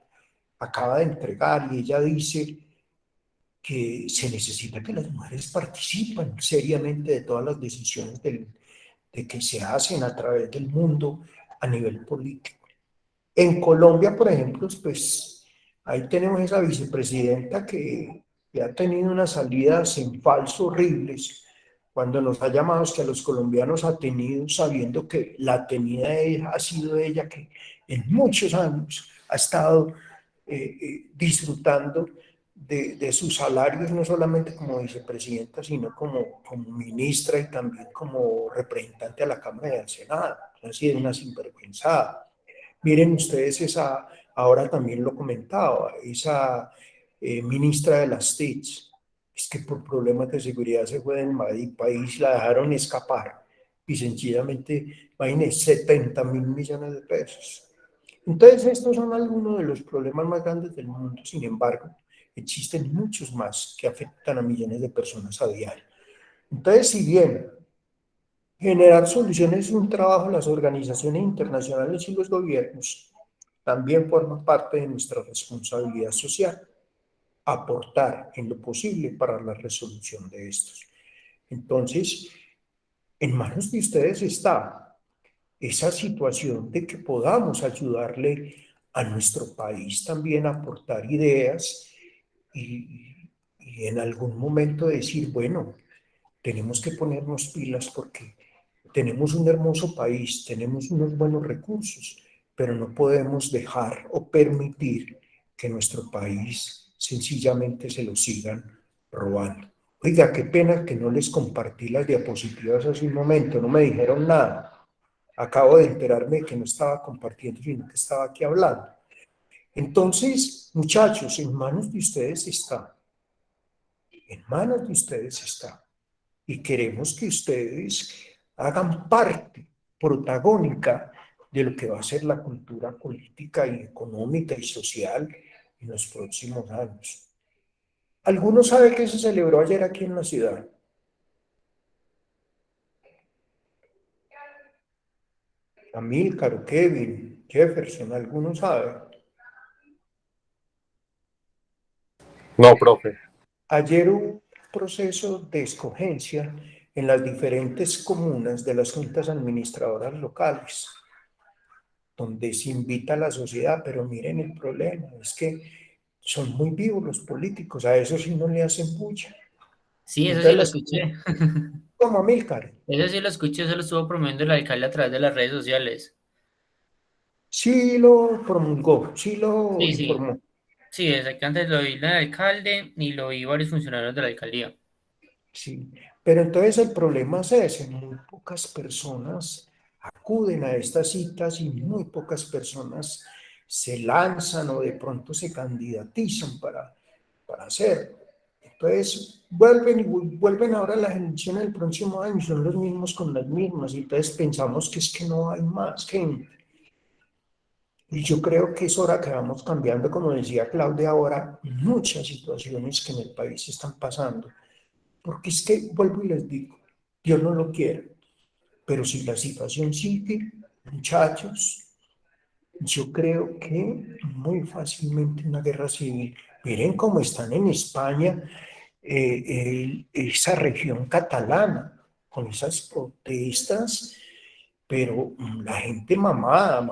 [SPEAKER 1] acaba de entregar y ella dice que se necesita que las mujeres participen seriamente de todas las decisiones de que se hacen a través del mundo a nivel político. En Colombia, por ejemplo, pues ahí tenemos esa vicepresidenta que ha tenido unas salidas en falso horribles cuando nos ha llamado que a los colombianos ha tenido, sabiendo que la tenida ella, ha sido ella que en muchos años ha estado disfrutando de sus salarios, no solamente como vicepresidenta, sino como ministra y también como representante a la Cámara y al Senado. Ha sido una sinvergüenzada. Miren ustedes esa, ahora también lo comentaba, esa ministra de las TICs, es que por problemas de seguridad se fue del país, la dejaron escapar y sencillamente, imagínense, 70.000 millones de pesos. Entonces, estos son algunos de los problemas más grandes del mundo. Sin embargo, existen muchos más que afectan a millones de personas a diario. Entonces, si bien generar soluciones es un trabajo de las organizaciones internacionales y los gobiernos, también forma parte de nuestra responsabilidad social aportar en lo posible para la resolución de estos. Entonces, en manos de ustedes está esa situación de que podamos ayudarle a nuestro país también a aportar ideas y en algún momento decir, bueno, tenemos que ponernos pilas porque tenemos un hermoso país, tenemos unos buenos recursos, pero no podemos dejar o permitir que nuestro país sencillamente se lo sigan robando. Oiga, qué pena que no les compartí las diapositivas hace un momento, no me dijeron nada. Acabo de enterarme que no estaba compartiendo, sino que estaba aquí hablando. Entonces, muchachos, en manos de ustedes está. En manos de ustedes está. Y queremos que ustedes hagan parte protagónica de lo que va a ser la cultura política y económica y social en los próximos años. ¿Alguno sabe qué se celebró ayer aquí en la ciudad? Amílcar, Kevin, Jefferson, ¿alguno sabe?
[SPEAKER 6] No, profe.
[SPEAKER 1] Ayer hubo un proceso de escogencia en las diferentes comunas de las juntas administradoras locales, donde se invita a la sociedad, pero miren el problema, es que son muy vivos los políticos, a eso sí no le hacen pucha.
[SPEAKER 5] Sí, eso sí lo
[SPEAKER 1] Entonces,
[SPEAKER 5] escuché.
[SPEAKER 1] como Amílcar,
[SPEAKER 5] Eso sí lo escuché, eso lo estuvo promoviendo el alcalde a través de las redes sociales.
[SPEAKER 1] sí lo promulgó, sí lo
[SPEAKER 5] Sí, sí.
[SPEAKER 1] informó.
[SPEAKER 5] Sí, exactamente, lo vi el alcalde y lo vi varios funcionarios de la alcaldía.
[SPEAKER 1] Sí, pero entonces el problema es ese, muy pocas personas acuden a estas citas y muy pocas personas se lanzan o de pronto se candidatizan para hacerlo. Entonces vuelven ahora las elecciones del próximo año, son los mismos con las mismas, y entonces pensamos que es que no hay más gente. Y yo creo que es hora que vamos cambiando, como decía Claudia ahora, muchas situaciones que en el país están pasando. Porque es que, vuelvo y les digo, Dios no lo quiere, pero si la situación sigue, muchachos, yo creo que muy fácilmente una guerra civil. Miren cómo están en España, esa región catalana, con esas protestas, pero la gente mamada,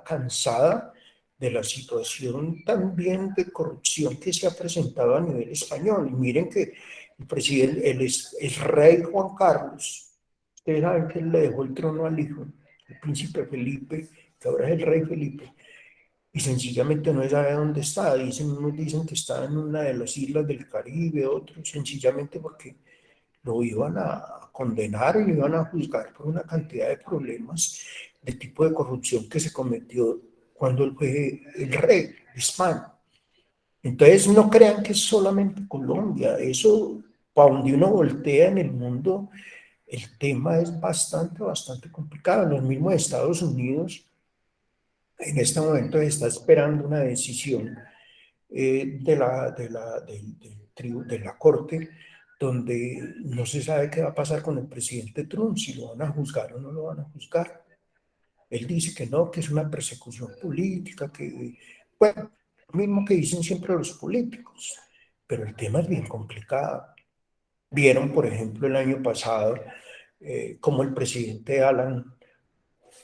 [SPEAKER 1] cansada de la situación también de corrupción que se ha presentado a nivel español. Y miren que el presidente, el rey Juan Carlos, ustedes saben que él le dejó el trono al hijo, el príncipe Felipe, que ahora es el rey Felipe, y sencillamente no sabe dónde está. Unos dicen que está en una de las islas del Caribe, otros sencillamente porque lo iban a condenar y lo iban a juzgar por una cantidad de problemas de tipo de corrupción que se cometió cuando él fue el rey de España. Entonces no crean que es solamente Colombia, eso para donde uno voltea en el mundo, el tema es bastante complicado. En los mismos Estados Unidos, en este momento se está esperando una decisión de la Corte, donde no se sabe qué va a pasar con el presidente Trump, si lo van a juzgar o no lo van a juzgar. Él dice que no, que es una persecución política, que, bueno, lo mismo que dicen siempre los políticos, pero el tema es bien complicado. Vieron, por ejemplo, el año pasado, cómo el presidente Alan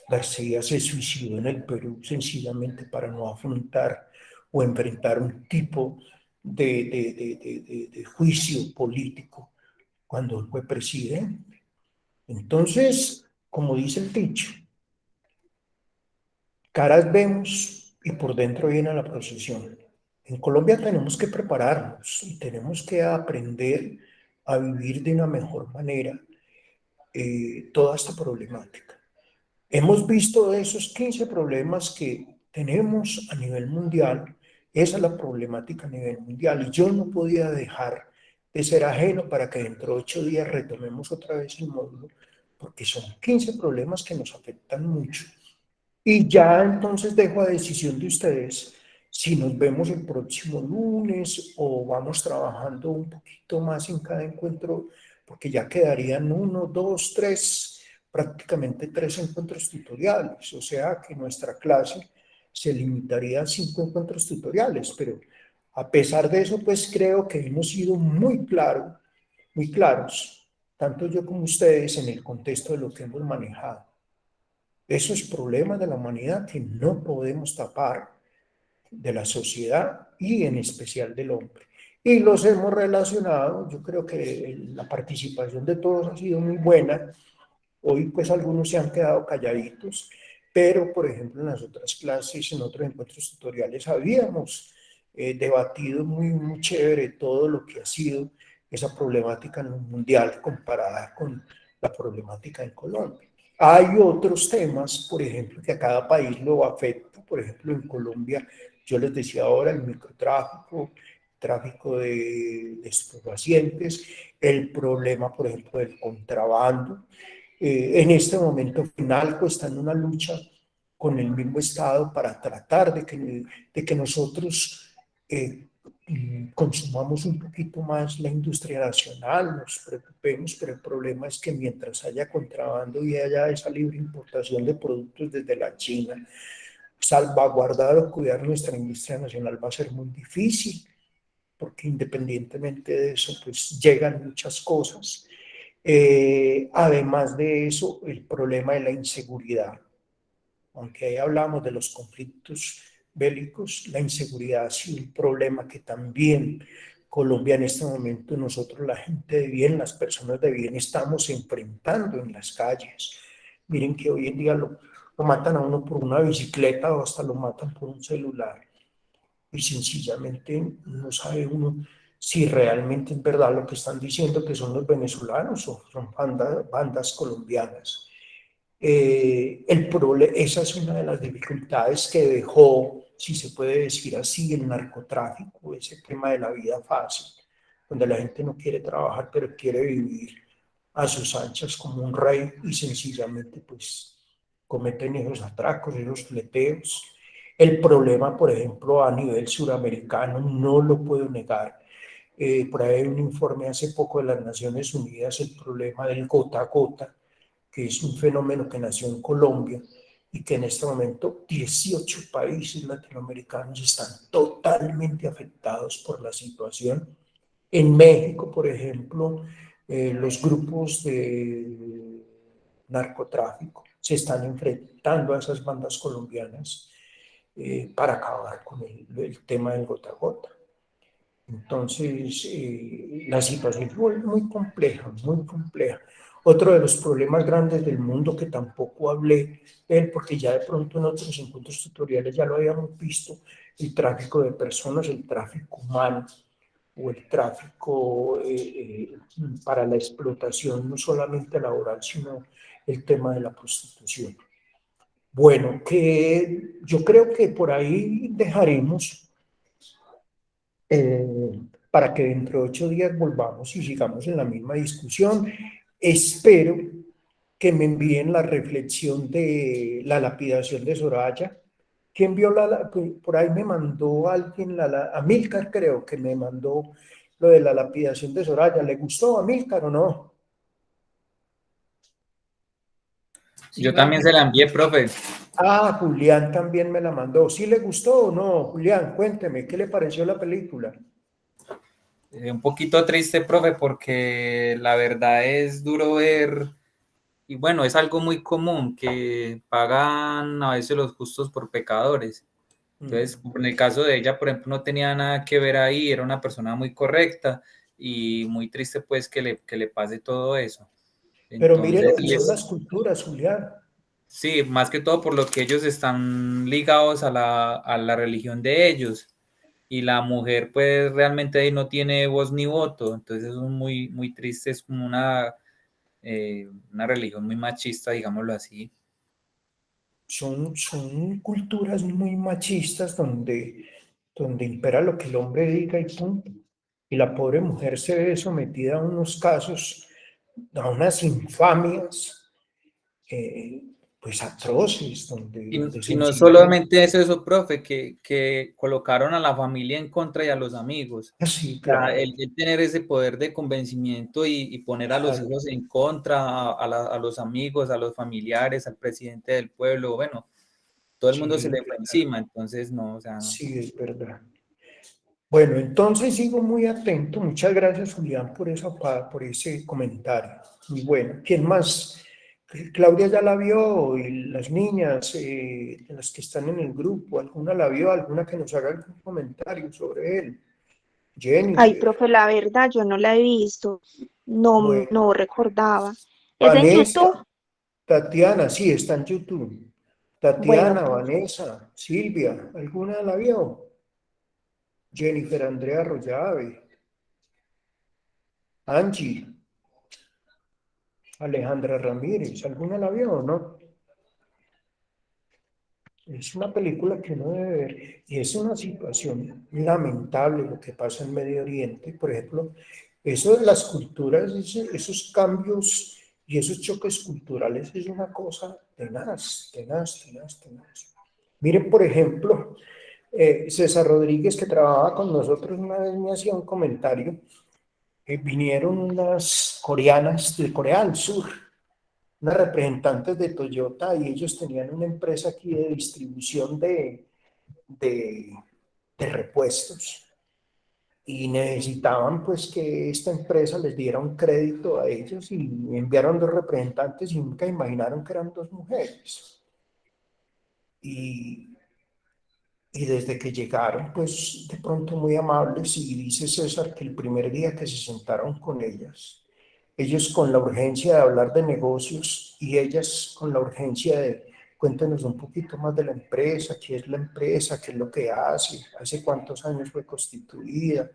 [SPEAKER 1] García se suicidó en el Perú sencillamente para no afrontar o enfrentar un tipo de juicio político cuando él fue presidente. Entonces, como dice el dicho, caras vemos y por dentro viene la procesión. En Colombia tenemos que prepararnos y tenemos que aprender a vivir de una mejor manera toda esta problemática. Hemos visto esos 15 problemas que tenemos a nivel mundial, esa es la problemática a nivel mundial, y yo no podía dejar de ser ajeno para que dentro de 8 días retomemos otra vez el módulo, porque son 15 problemas que nos afectan mucho. Y ya entonces dejo a decisión de ustedes si nos vemos el próximo lunes o vamos trabajando un poquito más en cada encuentro, porque ya quedarían 1, 2, 3, prácticamente 3 encuentros tutoriales, o sea que nuestra clase se limitaría a 5 encuentros tutoriales, pero a pesar de eso, pues creo que hemos sido muy claros, tanto yo como ustedes, en el contexto de lo que hemos manejado. Esos problemas de la humanidad que no podemos tapar, de la sociedad y en especial del hombre. Y los hemos relacionado, yo creo que la participación de todos ha sido muy buena. Hoy pues algunos se han quedado calladitos, pero por ejemplo en las otras clases, en otros encuentros tutoriales habíamos debatido muy chévere todo lo que ha sido esa problemática en lo mundial comparada con la problemática en Colombia. Hay otros temas, por ejemplo, que a cada país lo afecta. Por ejemplo, en Colombia, yo les decía ahora, el microtráfico, tráfico de estupefacientes, el problema, por ejemplo, del contrabando. En este momento, FENALCO está en una lucha con el mismo Estado para tratar de que nosotros consumamos un poquito más la industria nacional, nos preocupemos, pero el problema es que mientras haya contrabando y haya esa libre importación de productos desde la China, salvaguardar o cuidar nuestra industria nacional va a ser muy difícil, porque independientemente de eso, pues llegan muchas cosas. Además de eso, el problema de la inseguridad. Aunque ahí hablamos de los conflictos bélicos, la inseguridad ha sido un problema que también Colombia en este momento, nosotros la gente de bien, las personas de bien, estamos enfrentando en las calles. Miren que hoy en día lo matan a uno por una bicicleta o hasta lo matan por un celular. Y sencillamente no sabe uno si realmente es verdad lo que están diciendo que son los venezolanos o son bandas colombianas. Esa es una de las dificultades que dejó, si se puede decir así, el narcotráfico, ese tema de la vida fácil, donde la gente no quiere trabajar, pero quiere vivir a sus anchas como un rey y sencillamente pues cometen esos atracos, esos fleteos. El problema, por ejemplo, a nivel suramericano, no lo puedo negar. Por ahí hay un informe hace poco de las Naciones Unidas, el problema del gota a gota, que es un fenómeno que nació en Colombia y que en este momento 18 países latinoamericanos están totalmente afectados por la situación. En México, por ejemplo, los grupos de narcotráfico se están enfrentando a esas bandas colombianas para acabar con el tema del gota a gota. Entonces, la situación es muy compleja, muy compleja. Otro de los problemas grandes del mundo que tampoco hablé de él, porque ya de pronto en otros encuentros tutoriales ya lo habíamos visto, el tráfico de personas, el tráfico humano o el tráfico para la explotación no solamente laboral, sino el tema de la prostitución. Bueno, que yo creo que por ahí dejaremos para que dentro de 8 días volvamos y sigamos en la misma discusión. Espero que me envíen la reflexión de la lapidación de Soraya. ¿Quién vio por ahí me mandó alguien, Amílcar creo que me mandó lo de la lapidación de Soraya? ¿Le gustó a Amílcar o no? ¿Sí
[SPEAKER 7] Yo también se la envié, profe.
[SPEAKER 1] Julián también me la mandó. ¿Sí le gustó o no? Julián, cuénteme, ¿qué le pareció la película?
[SPEAKER 7] Un poquito triste, profe, porque la verdad es duro ver, y bueno, es algo muy común que pagan a veces los justos por pecadores. Entonces, en el caso de ella, por ejemplo, no tenía nada que ver ahí, era una persona muy correcta y muy triste pues que le pase todo eso.
[SPEAKER 1] Pero mire lo
[SPEAKER 7] Entonces,
[SPEAKER 1] que son las culturas, Julián.
[SPEAKER 7] sí, más que todo por lo que ellos están ligados a la religión de ellos y la mujer pues realmente ahí no tiene voz ni voto, entonces eso es muy, muy triste, es como una religión muy machista, digámoslo así.
[SPEAKER 1] Son culturas muy machistas donde impera lo que el hombre diga y punto. Y la pobre mujer se ve sometida a unos casos, a unas infamias, pues atroces, donde
[SPEAKER 7] Y no
[SPEAKER 1] sencillamente,
[SPEAKER 7] solamente eso, profe, que colocaron a la familia en contra y a los amigos.
[SPEAKER 1] así,
[SPEAKER 7] O sea,
[SPEAKER 1] claro,
[SPEAKER 7] el tener ese poder de convencimiento y poner a los
[SPEAKER 1] claro,
[SPEAKER 7] hijos en contra, a los amigos, a los familiares, al presidente del pueblo, bueno, todo el
[SPEAKER 1] sí,
[SPEAKER 7] mundo se
[SPEAKER 1] es
[SPEAKER 7] le fue
[SPEAKER 1] verdad,
[SPEAKER 7] encima, entonces no, o sea, no.
[SPEAKER 1] sí, es verdad. Bueno, entonces sigo muy atento. Muchas gracias, Julián, por ese comentario. Muy bueno. ¿Quién más? Claudia ya la vio, y las niñas, de las que están en el grupo, ¿alguna la vio? ¿Alguna que nos haga algún comentario sobre él?
[SPEAKER 3] Ay,
[SPEAKER 1] Jennifer,
[SPEAKER 3] profe, la verdad, yo no la he visto, no,
[SPEAKER 1] bueno,
[SPEAKER 3] no recordaba. ¿Es en
[SPEAKER 1] Vanessa,
[SPEAKER 3] YouTube?
[SPEAKER 1] Tatiana, sí, está en YouTube.
[SPEAKER 3] Bueno,
[SPEAKER 1] Tatiana,
[SPEAKER 3] profe.
[SPEAKER 1] Vanessa, Silvia, ¿alguna la vio? Jennifer Andrea Arroyave, Angie, Alejandra Ramírez, ¿alguna la vio o no? Es una película que uno debe ver y es una situación lamentable lo que pasa en Medio Oriente. Por ejemplo, eso de las culturas, esos cambios y esos choques culturales es una cosa tenaz, tenaz, tenaz, tenaz. Miren, por ejemplo, César Rodríguez, que trabajaba con nosotros, una vez me hacía un comentario. Vinieron unas coreanas de Corea del Sur, unas representantes de Toyota, y ellos tenían una empresa aquí de distribución de, de repuestos y necesitaban pues que esta empresa les diera un crédito a ellos y enviaron dos representantes y nunca imaginaron que eran dos mujeres. Y, y desde que llegaron, pues de pronto muy amables, y dice César que el primer día que se sentaron con ellos con la urgencia de hablar de negocios y ellas con la urgencia de cuéntenos un poquito más de la empresa, qué es la empresa, qué es lo que hace cuántos años fue constituida,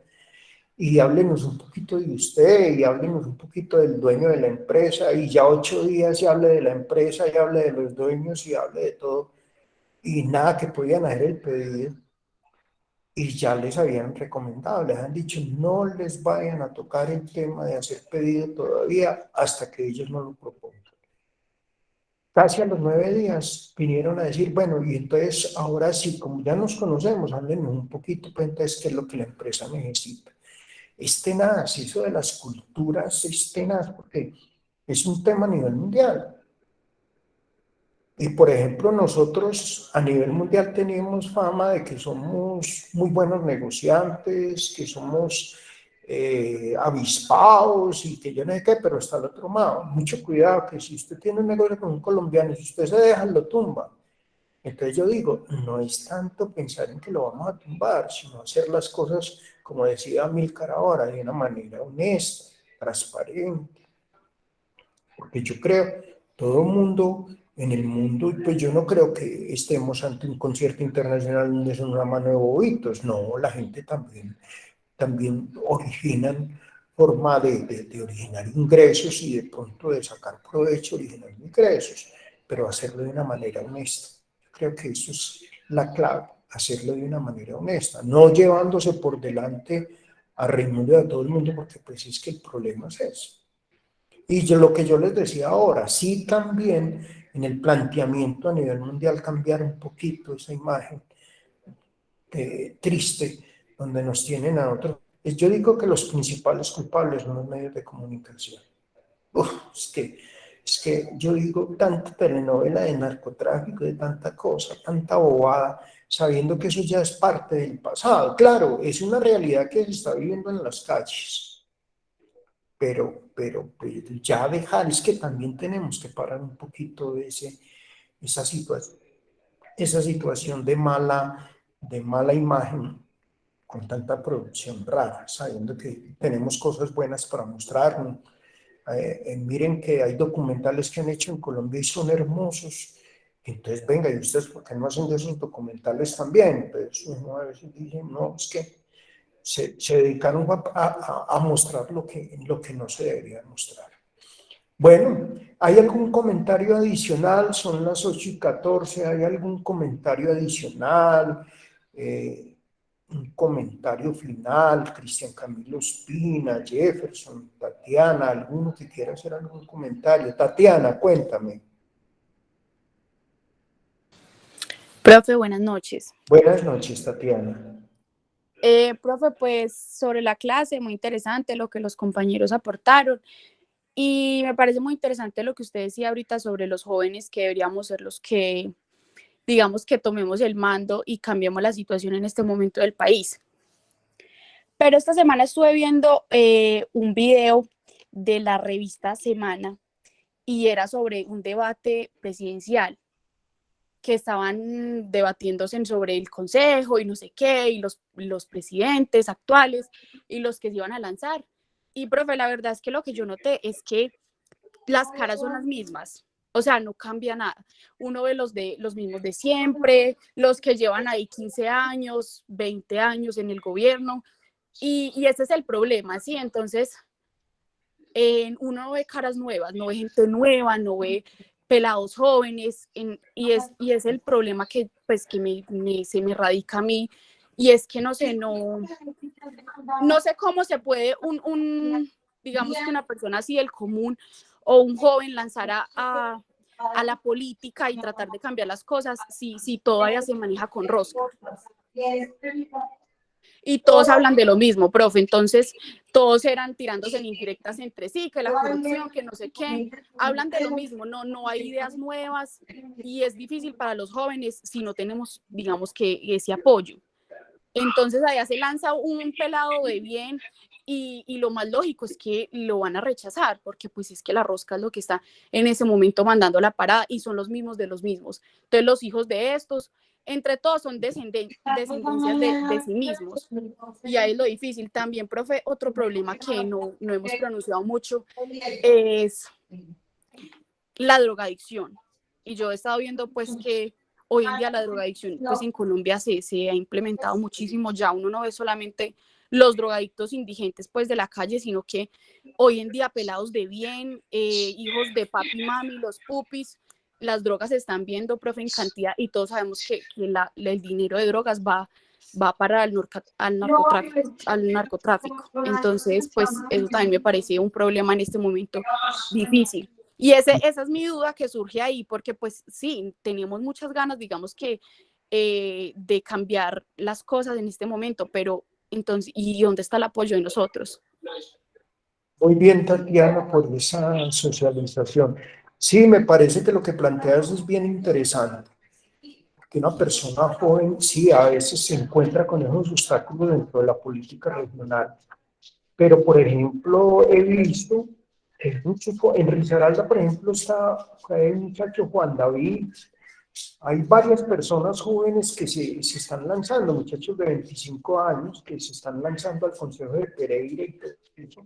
[SPEAKER 1] y háblenos un poquito de usted, y háblenos un poquito del dueño de la empresa, y ya 8 días se hable de la empresa, y hable de los dueños, y hable de todo, y nada, que podían hacer el pedido. Y ya les habían recomendado, les han dicho, no les vayan a tocar el tema de hacer pedido todavía hasta que ellos no lo propongan. Casi a los 9 días vinieron a decir, bueno, y entonces ahora sí, como ya nos conocemos, háblenos un poquito, pues entonces, ¿qué es lo que la empresa necesita? Es tenaz, eso de las culturas es tenaz, porque es un tema a nivel mundial. Y por ejemplo, nosotros a nivel mundial tenemos fama de que somos muy buenos negociantes, que somos avispados y que yo no sé qué, pero está al otro lado. Mucho cuidado, que si usted tiene un negocio con un colombiano y si usted se deja, lo tumba. Entonces yo digo, no es tanto pensar en que lo vamos a tumbar, sino hacer las cosas, como decía Milcar ahora, de una manera honesta, transparente. Porque yo creo, todo el mundo en el mundo, pues yo no creo que estemos ante un concierto internacional donde son una mano de bobitos, no, la gente también originan forma de originar ingresos y de pronto de sacar provecho originando ingresos, pero hacerlo de una manera honesta. Yo creo que eso es la clave, hacerlo de una manera honesta, no llevándose por delante a Raimundo y a todo el mundo, porque pues es que el problema es eso. Y yo, lo que yo les decía ahora, sí también en el planteamiento a nivel mundial cambiar un poquito esa imagen triste donde nos tienen a otros. Yo digo que los principales culpables son los medios de comunicación. Uf, es que yo digo tanta telenovela de narcotráfico, de tanta cosa, tanta bobada, sabiendo que eso ya es parte del pasado. Claro, es una realidad que se está viviendo en las calles, pero ya dejar, es que también tenemos que parar un poquito de esa situación de mala imagen con tanta producción rara, sabiendo que tenemos cosas buenas para mostrarnos. Miren que hay documentales que han hecho en Colombia y son hermosos. Entonces, venga, ¿y ustedes por qué no hacen de esos documentales también? Pues uno a veces dice, no, es que se dedicaron a mostrar lo que no se debería mostrar. Bueno, ¿hay algún comentario adicional? Son las 8:14, ¿hay algún comentario adicional? Un comentario final, Cristian Camilo Espina, Jefferson, Tatiana, alguno que quiera hacer algún comentario. Tatiana, cuéntame.
[SPEAKER 8] Profe, buenas noches.
[SPEAKER 1] Buenas noches, Tatiana.
[SPEAKER 8] Profe, pues sobre la clase, muy interesante lo que los compañeros aportaron y me parece muy interesante lo que usted decía ahorita sobre los jóvenes que deberíamos ser los que, digamos, que tomemos el mando y cambiemos la situación en este momento del país. Pero esta semana estuve viendo un video de la revista Semana y era sobre un debate presidencial que estaban debatiéndose sobre el consejo y no sé qué, y los presidentes actuales y los que se iban a lanzar. Y, profe, la verdad es que lo que yo noté es que las caras son las mismas, o sea, no cambia nada. Uno ve los mismos de siempre, los que llevan ahí 15 años, 20 años en el gobierno, y ese es el problema, ¿sí? Entonces, uno ve caras nuevas, no ve gente nueva, no ve pelados jóvenes, y es el problema que, pues, que se me radica a mí, y es que no sé cómo se puede digamos que una persona así del común o un joven lanzar a la política y tratar de cambiar las cosas si todavía se maneja con rosca. Y todos hablan de lo mismo, profe, entonces todos eran tirándose en indirectas entre sí, que la corrupción, que no sé qué, hablan de lo mismo, no hay ideas nuevas y es difícil para los jóvenes si no tenemos, digamos, que ese apoyo. Entonces allá se lanza un pelado de bien y lo más lógico es que lo van a rechazar, porque pues es que la rosca es lo que está en ese momento mandando la parada y son los mismos de los mismos. Entonces los hijos de estos, entre todos son descendencias de sí mismos. Y ahí es lo difícil. También, profe, otro problema que no hemos pronunciado mucho es la drogadicción. Y yo he estado viendo pues que hoy en día la drogadicción pues en Colombia se ha implementado muchísimo, ya uno no ve solamente los drogadictos indigentes pues de la calle, sino que hoy en día pelados de bien, hijos de papi y mami, los pupis, las drogas se están viendo, profe, en cantidad y todos sabemos que el dinero de drogas va para el narcotráfico. Entonces, pues eso también me parece un problema en este momento difícil. Y esa es mi duda que surge ahí, porque pues sí, teníamos muchas ganas, digamos que, de cambiar las cosas en este momento, pero entonces, ¿y dónde está el apoyo de nosotros?
[SPEAKER 1] Muy bien, Tatiana, por esa socialización. Sí, me parece que lo que planteas es bien interesante, que una persona joven, sí, a veces se encuentra con esos obstáculos dentro de la política regional, pero, por ejemplo, he visto en Risaralda, por ejemplo, está el muchacho Juan David. Hay varias personas jóvenes que se están lanzando, muchachos de 25 años, que se están lanzando al Consejo de Pereira y todo eso.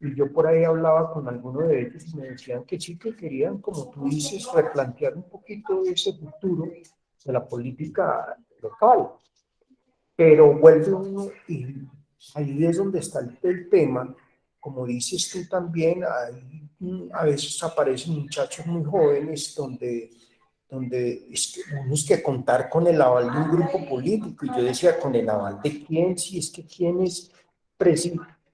[SPEAKER 1] Y yo por ahí hablaba con algunos de ellos y me decían que sí, que querían, como tú dices, replantear un poquito ese futuro de la política local. Pero vuelve uno y ahí es donde está el tema. Como dices tú también, a veces aparecen muchachos muy jóvenes donde es que uno es que contar con el aval de un grupo político. Y yo decía, ¿con el aval de quién? Si es que quién es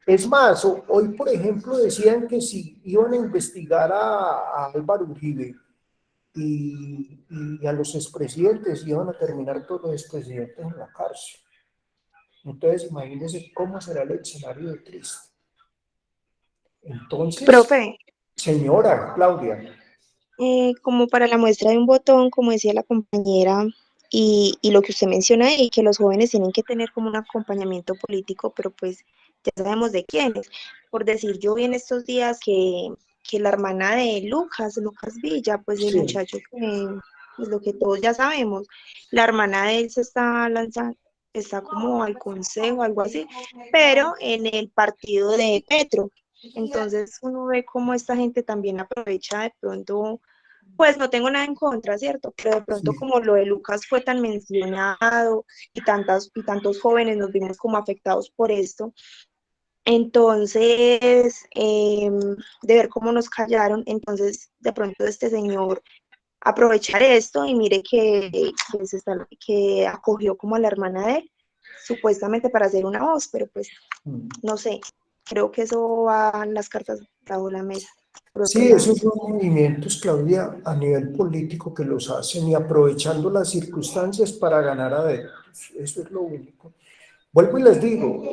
[SPEAKER 1] Es más, hoy, por ejemplo, decían que si iban a investigar a Álvaro Uribe y a los expresidentes, iban a terminar todos los expresidentes en la cárcel. Entonces, imagínense cómo será el escenario de Cristo. Entonces,
[SPEAKER 3] Profe,
[SPEAKER 1] señora Claudia,
[SPEAKER 3] como para la muestra de un botón, como decía la compañera, y lo que usted menciona ahí, que los jóvenes tienen que tener como un acompañamiento político, pero pues ya sabemos de quiénes. Por decir, yo vi en estos días que la hermana de Lucas Villa, pues el
[SPEAKER 1] sí,
[SPEAKER 3] muchacho que, pues lo que todos ya sabemos, la hermana de él se está lanzando, está como al consejo, algo así, pero en el partido de Petro. Entonces uno ve cómo esta gente también aprovecha de pronto, pues no tengo nada en contra, ¿cierto? Pero de pronto
[SPEAKER 1] sí,
[SPEAKER 3] como lo de Lucas fue tan mencionado y tantos jóvenes nos vimos como afectados por esto, entonces de ver cómo nos callaron, entonces de pronto este señor aprovechar esto y mire que acogió como a la hermana de él, supuestamente para hacer una voz, pero pues no sé, creo que eso va en las cartas bajo la mesa, por otro
[SPEAKER 1] sí,
[SPEAKER 3] lado.
[SPEAKER 1] esos son movimientos, Claudia, a nivel político que los hacen y aprovechando las circunstancias para ganar adeptos. Eso es lo único. Vuelvo y les digo,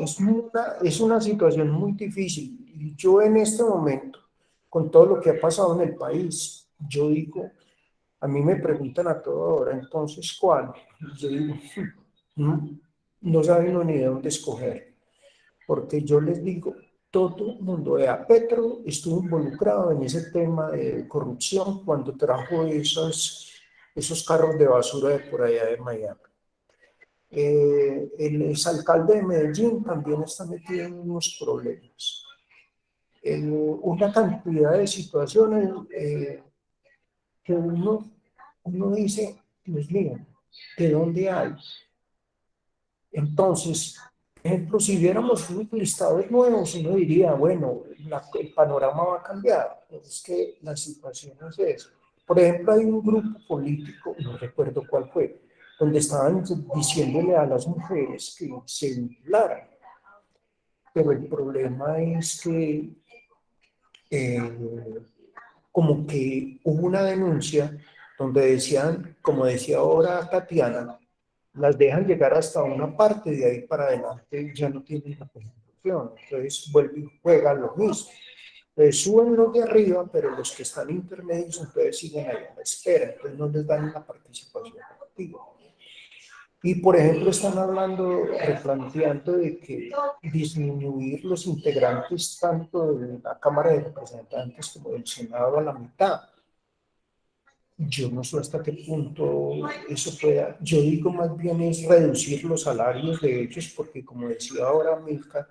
[SPEAKER 1] es una situación muy difícil. Y yo en este momento, con todo lo que ha pasado en el país, yo digo, a mí me preguntan a toda hora, entonces, ¿cuál? Y yo digo, no, no saben uno ni de dónde escoger, porque yo les digo, todo el mundo, Petro estuvo involucrado en ese tema de corrupción cuando trajo esos carros de basura de por allá de Miami. El exalcalde de Medellín también está metido en unos problemas. Una cantidad de situaciones que uno dice, Dios mío, ¿de dónde hay? Entonces, por ejemplo, si viéramos unos listados nuevos, uno diría, bueno, el panorama va a cambiar. Es que la situación es eso. Por ejemplo, hay un grupo político, no recuerdo cuál fue, donde estaban diciéndole a las mujeres que se vincularan. Pero el problema es que eh, como que hubo una denuncia donde decían, como decía ahora Tatiana, las dejan llegar hasta una parte, de ahí para adelante ya no tienen la constitución, entonces vuelve y juega lo mismo. Entonces suben los de arriba, pero los que están intermedios entonces siguen ahí a la espera, entonces no les dan la participación activa. Y por ejemplo están hablando, replanteando de que disminuir los integrantes tanto de la Cámara de Representantes como del Senado a la mitad. Yo no sé hasta qué punto eso pueda, yo digo más bien es reducir los salarios de ellos, porque como decía ahora Milka,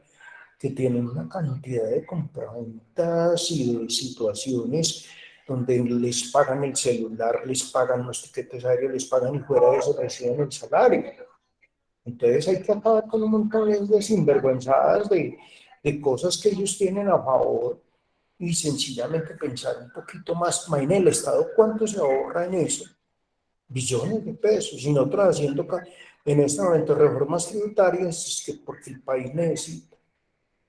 [SPEAKER 1] que tienen una cantidad de compraventas y de situaciones donde les pagan el celular, les pagan los tiquetes aéreos, les pagan y fuera de eso reciben el salario. Entonces hay que acabar con un montón de sinvergüenzadas de cosas que ellos tienen a favor y sencillamente pensar un poquito más. En el Estado, ¿cuánto se ahorra en eso? Billones de pesos. Y nosotros haciendo en este momento reformas tributarias, es que porque el país necesita.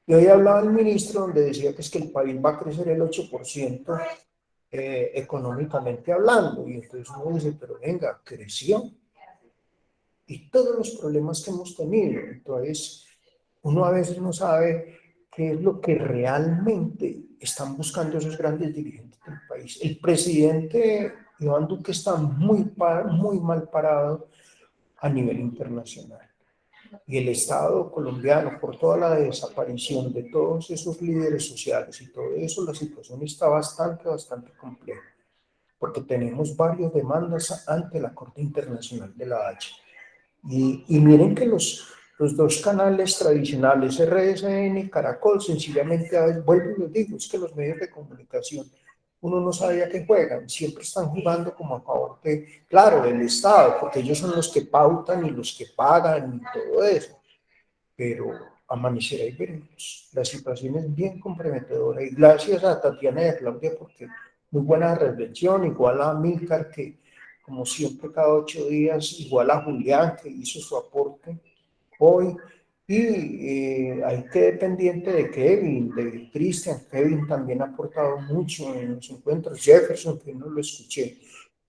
[SPEAKER 1] Y hoy hablaba el ministro donde decía que es que el país va a crecer el 8% económicamente hablando. Y entonces uno dice, pero venga, creció. Y todos los problemas que hemos tenido. Entonces, uno a veces no sabe qué es lo que realmente están buscando esos grandes dirigentes del país. El presidente Iván Duque está muy mal parado a nivel internacional. Y el Estado colombiano, por toda la desaparición de todos esos líderes sociales y todo eso, la situación está bastante compleja, porque tenemos varias demandas ante la Corte Internacional de la Haya. Y miren que los dos canales tradicionales, RSN y Caracol, sencillamente, a veces, vuelvo y les digo, es que los medios de comunicación, uno no sabe a qué juegan, siempre están jugando como a favor de, claro, del Estado, porque ellos son los que pautan y los que pagan y todo eso, pero amanecerá y veremos. La situación es bien comprometedora y gracias a Tatiana y a Claudia porque muy buena reflexión, igual a Milcar que como siempre cada 8 días, igual a Julián que hizo su aporte hoy, Y hay que dependiente de Kevin, de Cristian. Kevin también ha aportado mucho en los encuentros. Jefferson, que no lo escuché.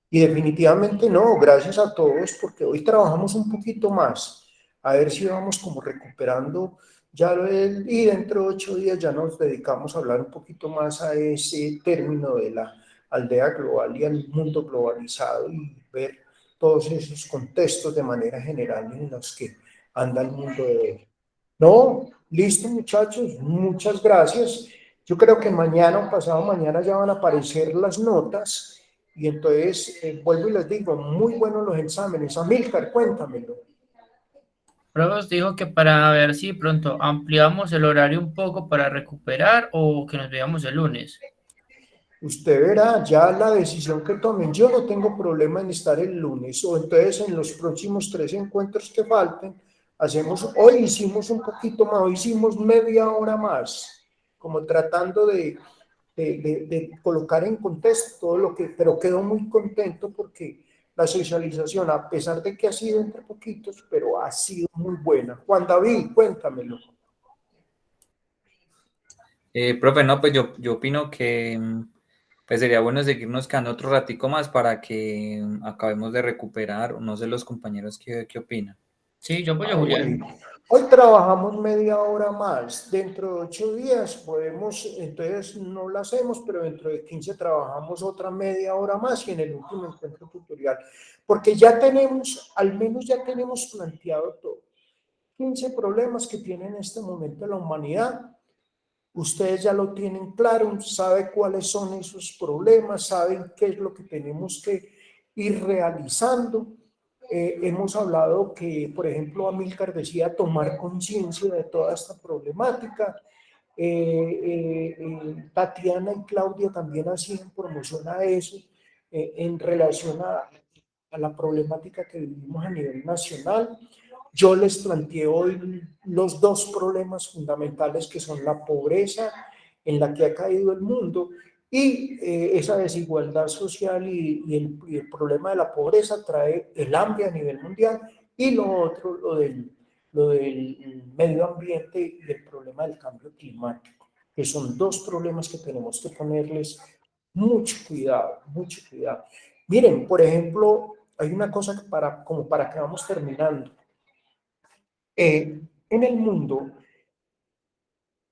[SPEAKER 1] Y definitivamente no, gracias a todos, porque hoy trabajamos un poquito más. A ver si vamos como recuperando ya y dentro de 8 días ya nos dedicamos a hablar un poquito más a ese término de la aldea global y al mundo globalizado y ver todos esos contextos de manera general en los que anda el mundo de hoy. No, listo muchachos, muchas gracias. Yo creo que mañana o pasado mañana ya van a aparecer las notas y entonces vuelvo y les digo, muy buenos los exámenes. Amílcar, cuéntamelo.
[SPEAKER 5] Pruebas dijo que para ver si pronto ampliamos el horario un poco para recuperar o que nos veamos el lunes.
[SPEAKER 1] Usted verá ya la decisión que tomen. Yo no tengo problema en estar el lunes o entonces en los próximos 3 encuentros que falten, hoy hicimos un poquito más, hoy hicimos media hora más, como tratando de colocar en contexto todo lo que, pero quedo muy contento porque la socialización, a pesar de que ha sido entre poquitos, pero ha sido muy buena. Juan David, cuéntamelo.
[SPEAKER 7] Profe, no, pues yo opino que pues sería bueno seguirnos quedando otro ratico más para que acabemos de recuperar, no sé los compañeros qué opinan.
[SPEAKER 5] Sí, yo apoyo a Julián.
[SPEAKER 1] Bueno, hoy trabajamos media hora más. Dentro de 8 días podemos, entonces no lo hacemos, pero dentro de 15 trabajamos otra media hora más y en el último encuentro tutorial. Porque ya tenemos, al menos ya tenemos planteado todo. 15 problemas que tiene en este momento la humanidad. Ustedes ya lo tienen claro, saben cuáles son esos problemas, saben qué es lo que tenemos que ir realizando. Hemos hablado que, por ejemplo, Amílcar decía tomar conciencia de toda esta problemática. Tatiana y Claudia también hacían promoción a eso en relación a la problemática que vivimos a nivel nacional. Yo les planteé hoy los 2 problemas fundamentales que son la pobreza en la que ha caído el mundo y esa desigualdad social y el problema de la pobreza trae el hambre a nivel mundial y lo otro, lo del medio ambiente y el problema del cambio climático, que son 2 problemas que tenemos que ponerles mucho cuidado, mucho cuidado. Miren, por ejemplo, hay una cosa que como para que vamos terminando. En el mundo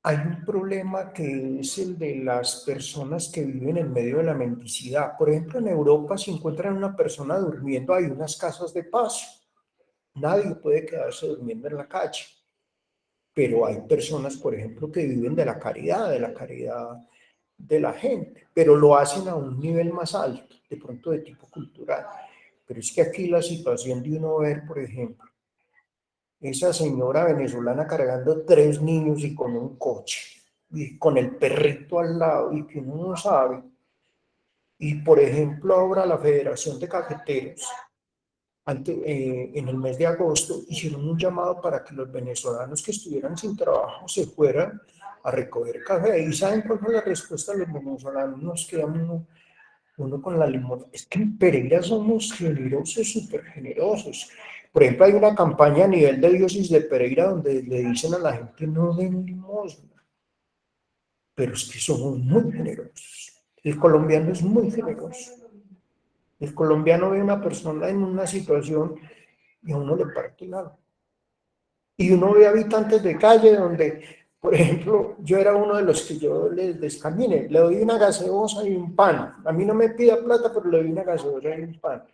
[SPEAKER 1] hay un problema que es el de las personas que viven en medio de la mendicidad. Por ejemplo, en Europa, si encuentran una persona durmiendo, hay unas casas de paso. Nadie puede quedarse durmiendo en la calle. Pero hay personas, por ejemplo, que viven de la caridad de la gente, pero lo hacen a un nivel más alto, de pronto de tipo cultural. Pero es que aquí la situación de uno ver, por ejemplo, esa señora venezolana cargando 3 niños y con un coche, y con el perrito al lado, y que uno no sabe. Y por ejemplo, ahora la Federación de Cafeteros, en el mes de agosto, hicieron un llamado para que los venezolanos que estuvieran sin trabajo se fueran a recoger café. ¿Y saben cuál fue la respuesta de los venezolanos? Nos quedamos uno con la limosna. Es que en Pereira somos generosos, súper generosos. Por ejemplo, hay una campaña a nivel de diócesis de Pereira donde le dicen a la gente no den limosna, pero es que somos muy generosos. El colombiano es muy generoso. El colombiano ve a una persona en una situación y a uno le parte el alma. Y uno ve habitantes de calle donde, por ejemplo, yo era uno de los que yo les descamine, le doy una gaseosa y un pan. A mí no me pida plata, pero le doy una gaseosa y un pan.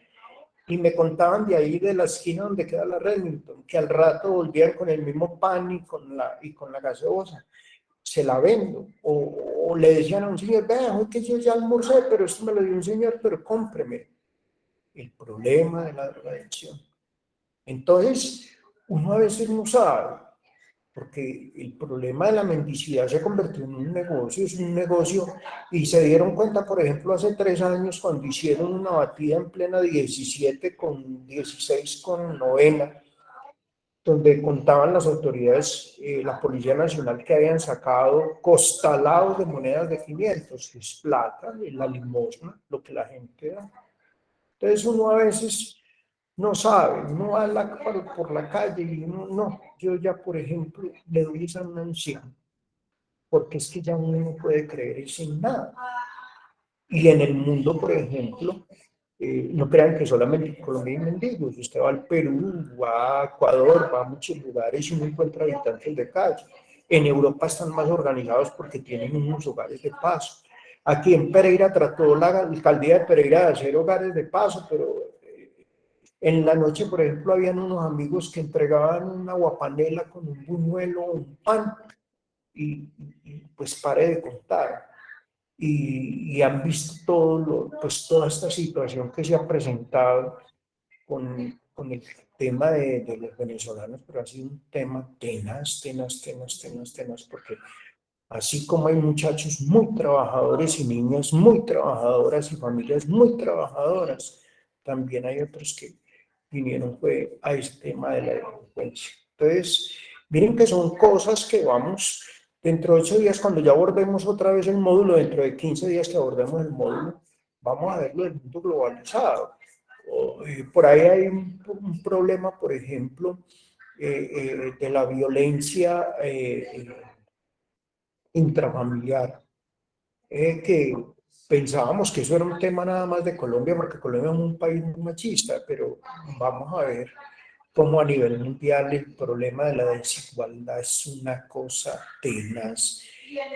[SPEAKER 1] Y me contaban de ahí, de la esquina donde queda la Redmington, que al rato volvían con el mismo pan y con la gaseosa. Se la vendo. O le decían a un señor, vea, es que yo ya almorcé, pero esto me lo dio un señor, pero cómpreme. El problema de la drogadicción. Entonces, uno a veces no sabe, porque el problema de la mendicidad se convirtió en un negocio, es un negocio, y se dieron cuenta, por ejemplo, hace 3 años, cuando hicieron una batida en plena 17 con 16 con novena, donde contaban las autoridades, la Policía Nacional, que habían sacado costalados de monedas de 500, que es plata, la limosna, lo que la gente da. Entonces uno a veces no sabe, no va por la calle y no, yo ya, por ejemplo, le doy esa a un anciano, porque es que ya uno no puede creer sin nada. Y en el mundo, por ejemplo, no crean que solamente en Colombia hay mendigos. Usted va al Perú, va a Ecuador, va a muchos lugares y no encuentra habitantes de calle. En Europa están más organizados porque tienen unos hogares de paso. Aquí en Pereira trató la alcaldía de Pereira de hacer hogares de paso, pero en la noche, por ejemplo, habían unos amigos que entregaban una aguapanela con un buñuelo, un pan, pues pare de contar. Y han visto pues toda esta situación que se ha presentado con el tema de los venezolanos, pero ha sido un tema tenaz, porque así como hay muchachos muy trabajadores y niñas muy trabajadoras y familias muy trabajadoras, también hay otros que vinieron fue a este tema de la delincuencia. Entonces, miren que son cosas que vamos, dentro de 8 días, cuando ya abordemos otra vez el módulo, dentro de 15 días que abordemos el módulo, vamos a verlo del mundo globalizado. Por ahí hay un problema, por ejemplo, de la violencia intrafamiliar, que pensábamos que eso era un tema nada más de Colombia, porque Colombia es un país muy machista, pero vamos a ver cómo a nivel mundial el problema de la desigualdad es una cosa tenaz.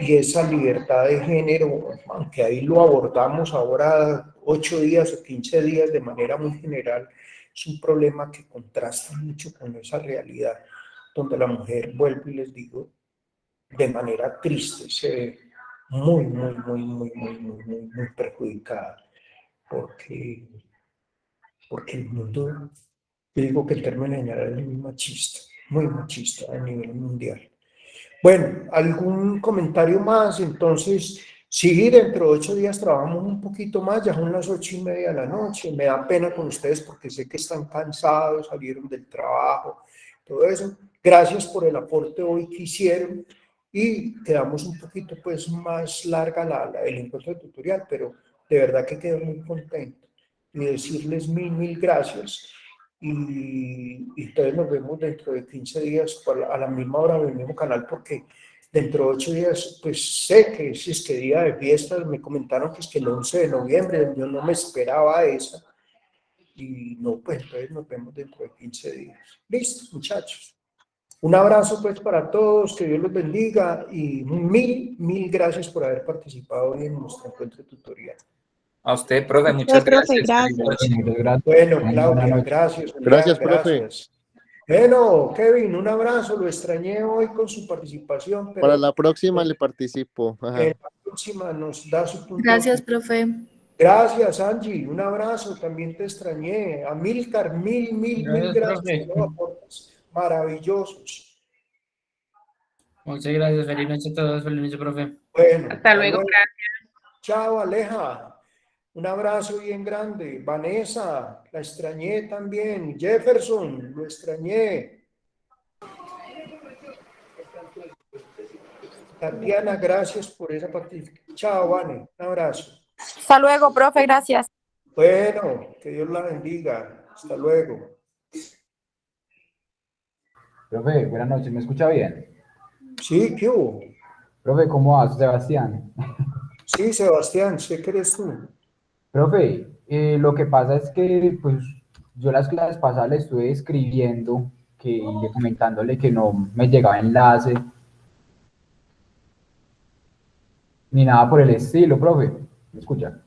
[SPEAKER 1] Y esa libertad de género, aunque ahí lo abordamos ahora 8 días o 15 días de manera muy general, es un problema que contrasta mucho con esa realidad, donde la mujer, vuelvo y les digo, de manera triste, se ve muy perjudicada, porque el mundo, yo digo que el término general es muy machista a nivel mundial. Bueno, ¿algún comentario más? Entonces, sí, dentro de 8 días trabajamos un poquito más, ya son las 8:30 de la noche, me da pena con ustedes porque sé que están cansados, salieron del trabajo, todo eso. Gracias por el aporte hoy que hicieron y quedamos un poquito pues más larga el encuentro tutorial, pero de verdad que quedo muy contento y decirles mil gracias. Y entonces nos vemos dentro de 15 días a la misma hora en el mismo canal, porque dentro de 8 días, pues sé que si es que día de fiestas, me comentaron que es que el 11 de noviembre, yo no me esperaba esa, y no, pues entonces nos vemos dentro de 15 días. Listo, muchachos. Un abrazo pues para todos, que Dios los bendiga y mil gracias por haber participado hoy en nuestro encuentro tutorial.
[SPEAKER 7] A usted, profe, muchas
[SPEAKER 3] Profe,
[SPEAKER 7] gracias.
[SPEAKER 3] gracias.
[SPEAKER 9] Muchas gracias.
[SPEAKER 1] Bueno,
[SPEAKER 9] Buenas
[SPEAKER 1] Claudia,
[SPEAKER 9] noches.
[SPEAKER 1] gracias. Julián,
[SPEAKER 2] Gracias, profe.
[SPEAKER 1] gracias. Bueno, Kevin, un abrazo, lo extrañé hoy con su participación,
[SPEAKER 2] Para
[SPEAKER 1] pero
[SPEAKER 2] la próxima le participo. Ajá.
[SPEAKER 1] en la próxima nos da su punto.
[SPEAKER 10] Gracias, profe.
[SPEAKER 1] Gracias, Angie, un abrazo, también te extrañé. Amílcar, mil gracias
[SPEAKER 5] profe.
[SPEAKER 1] por los aportes maravillosos.
[SPEAKER 5] Muchas gracias. Feliz noche a todos. Feliz noche, profe.
[SPEAKER 1] Bueno,
[SPEAKER 4] Hasta luego,
[SPEAKER 1] chao, Aleja. Un abrazo bien grande. Vanessa, la extrañé también. Jefferson, lo extrañé. Tatiana, gracias por esa participación. Chao, Vane. Un abrazo.
[SPEAKER 8] Hasta luego, profe, gracias.
[SPEAKER 1] Bueno, que Dios la bendiga. Hasta luego.
[SPEAKER 9] Profe, buenas noches, ¿me escucha bien?
[SPEAKER 1] Sí, ¿qué hubo?
[SPEAKER 9] Profe, ¿cómo vas, Sebastián?
[SPEAKER 1] Sí, Sebastián, sé que eres tú.
[SPEAKER 9] Profe, lo que pasa es que pues yo las clases pasadas le estuve escribiendo y comentándole que no me llegaba enlace ni nada por el estilo, profe. ¿Me escucha?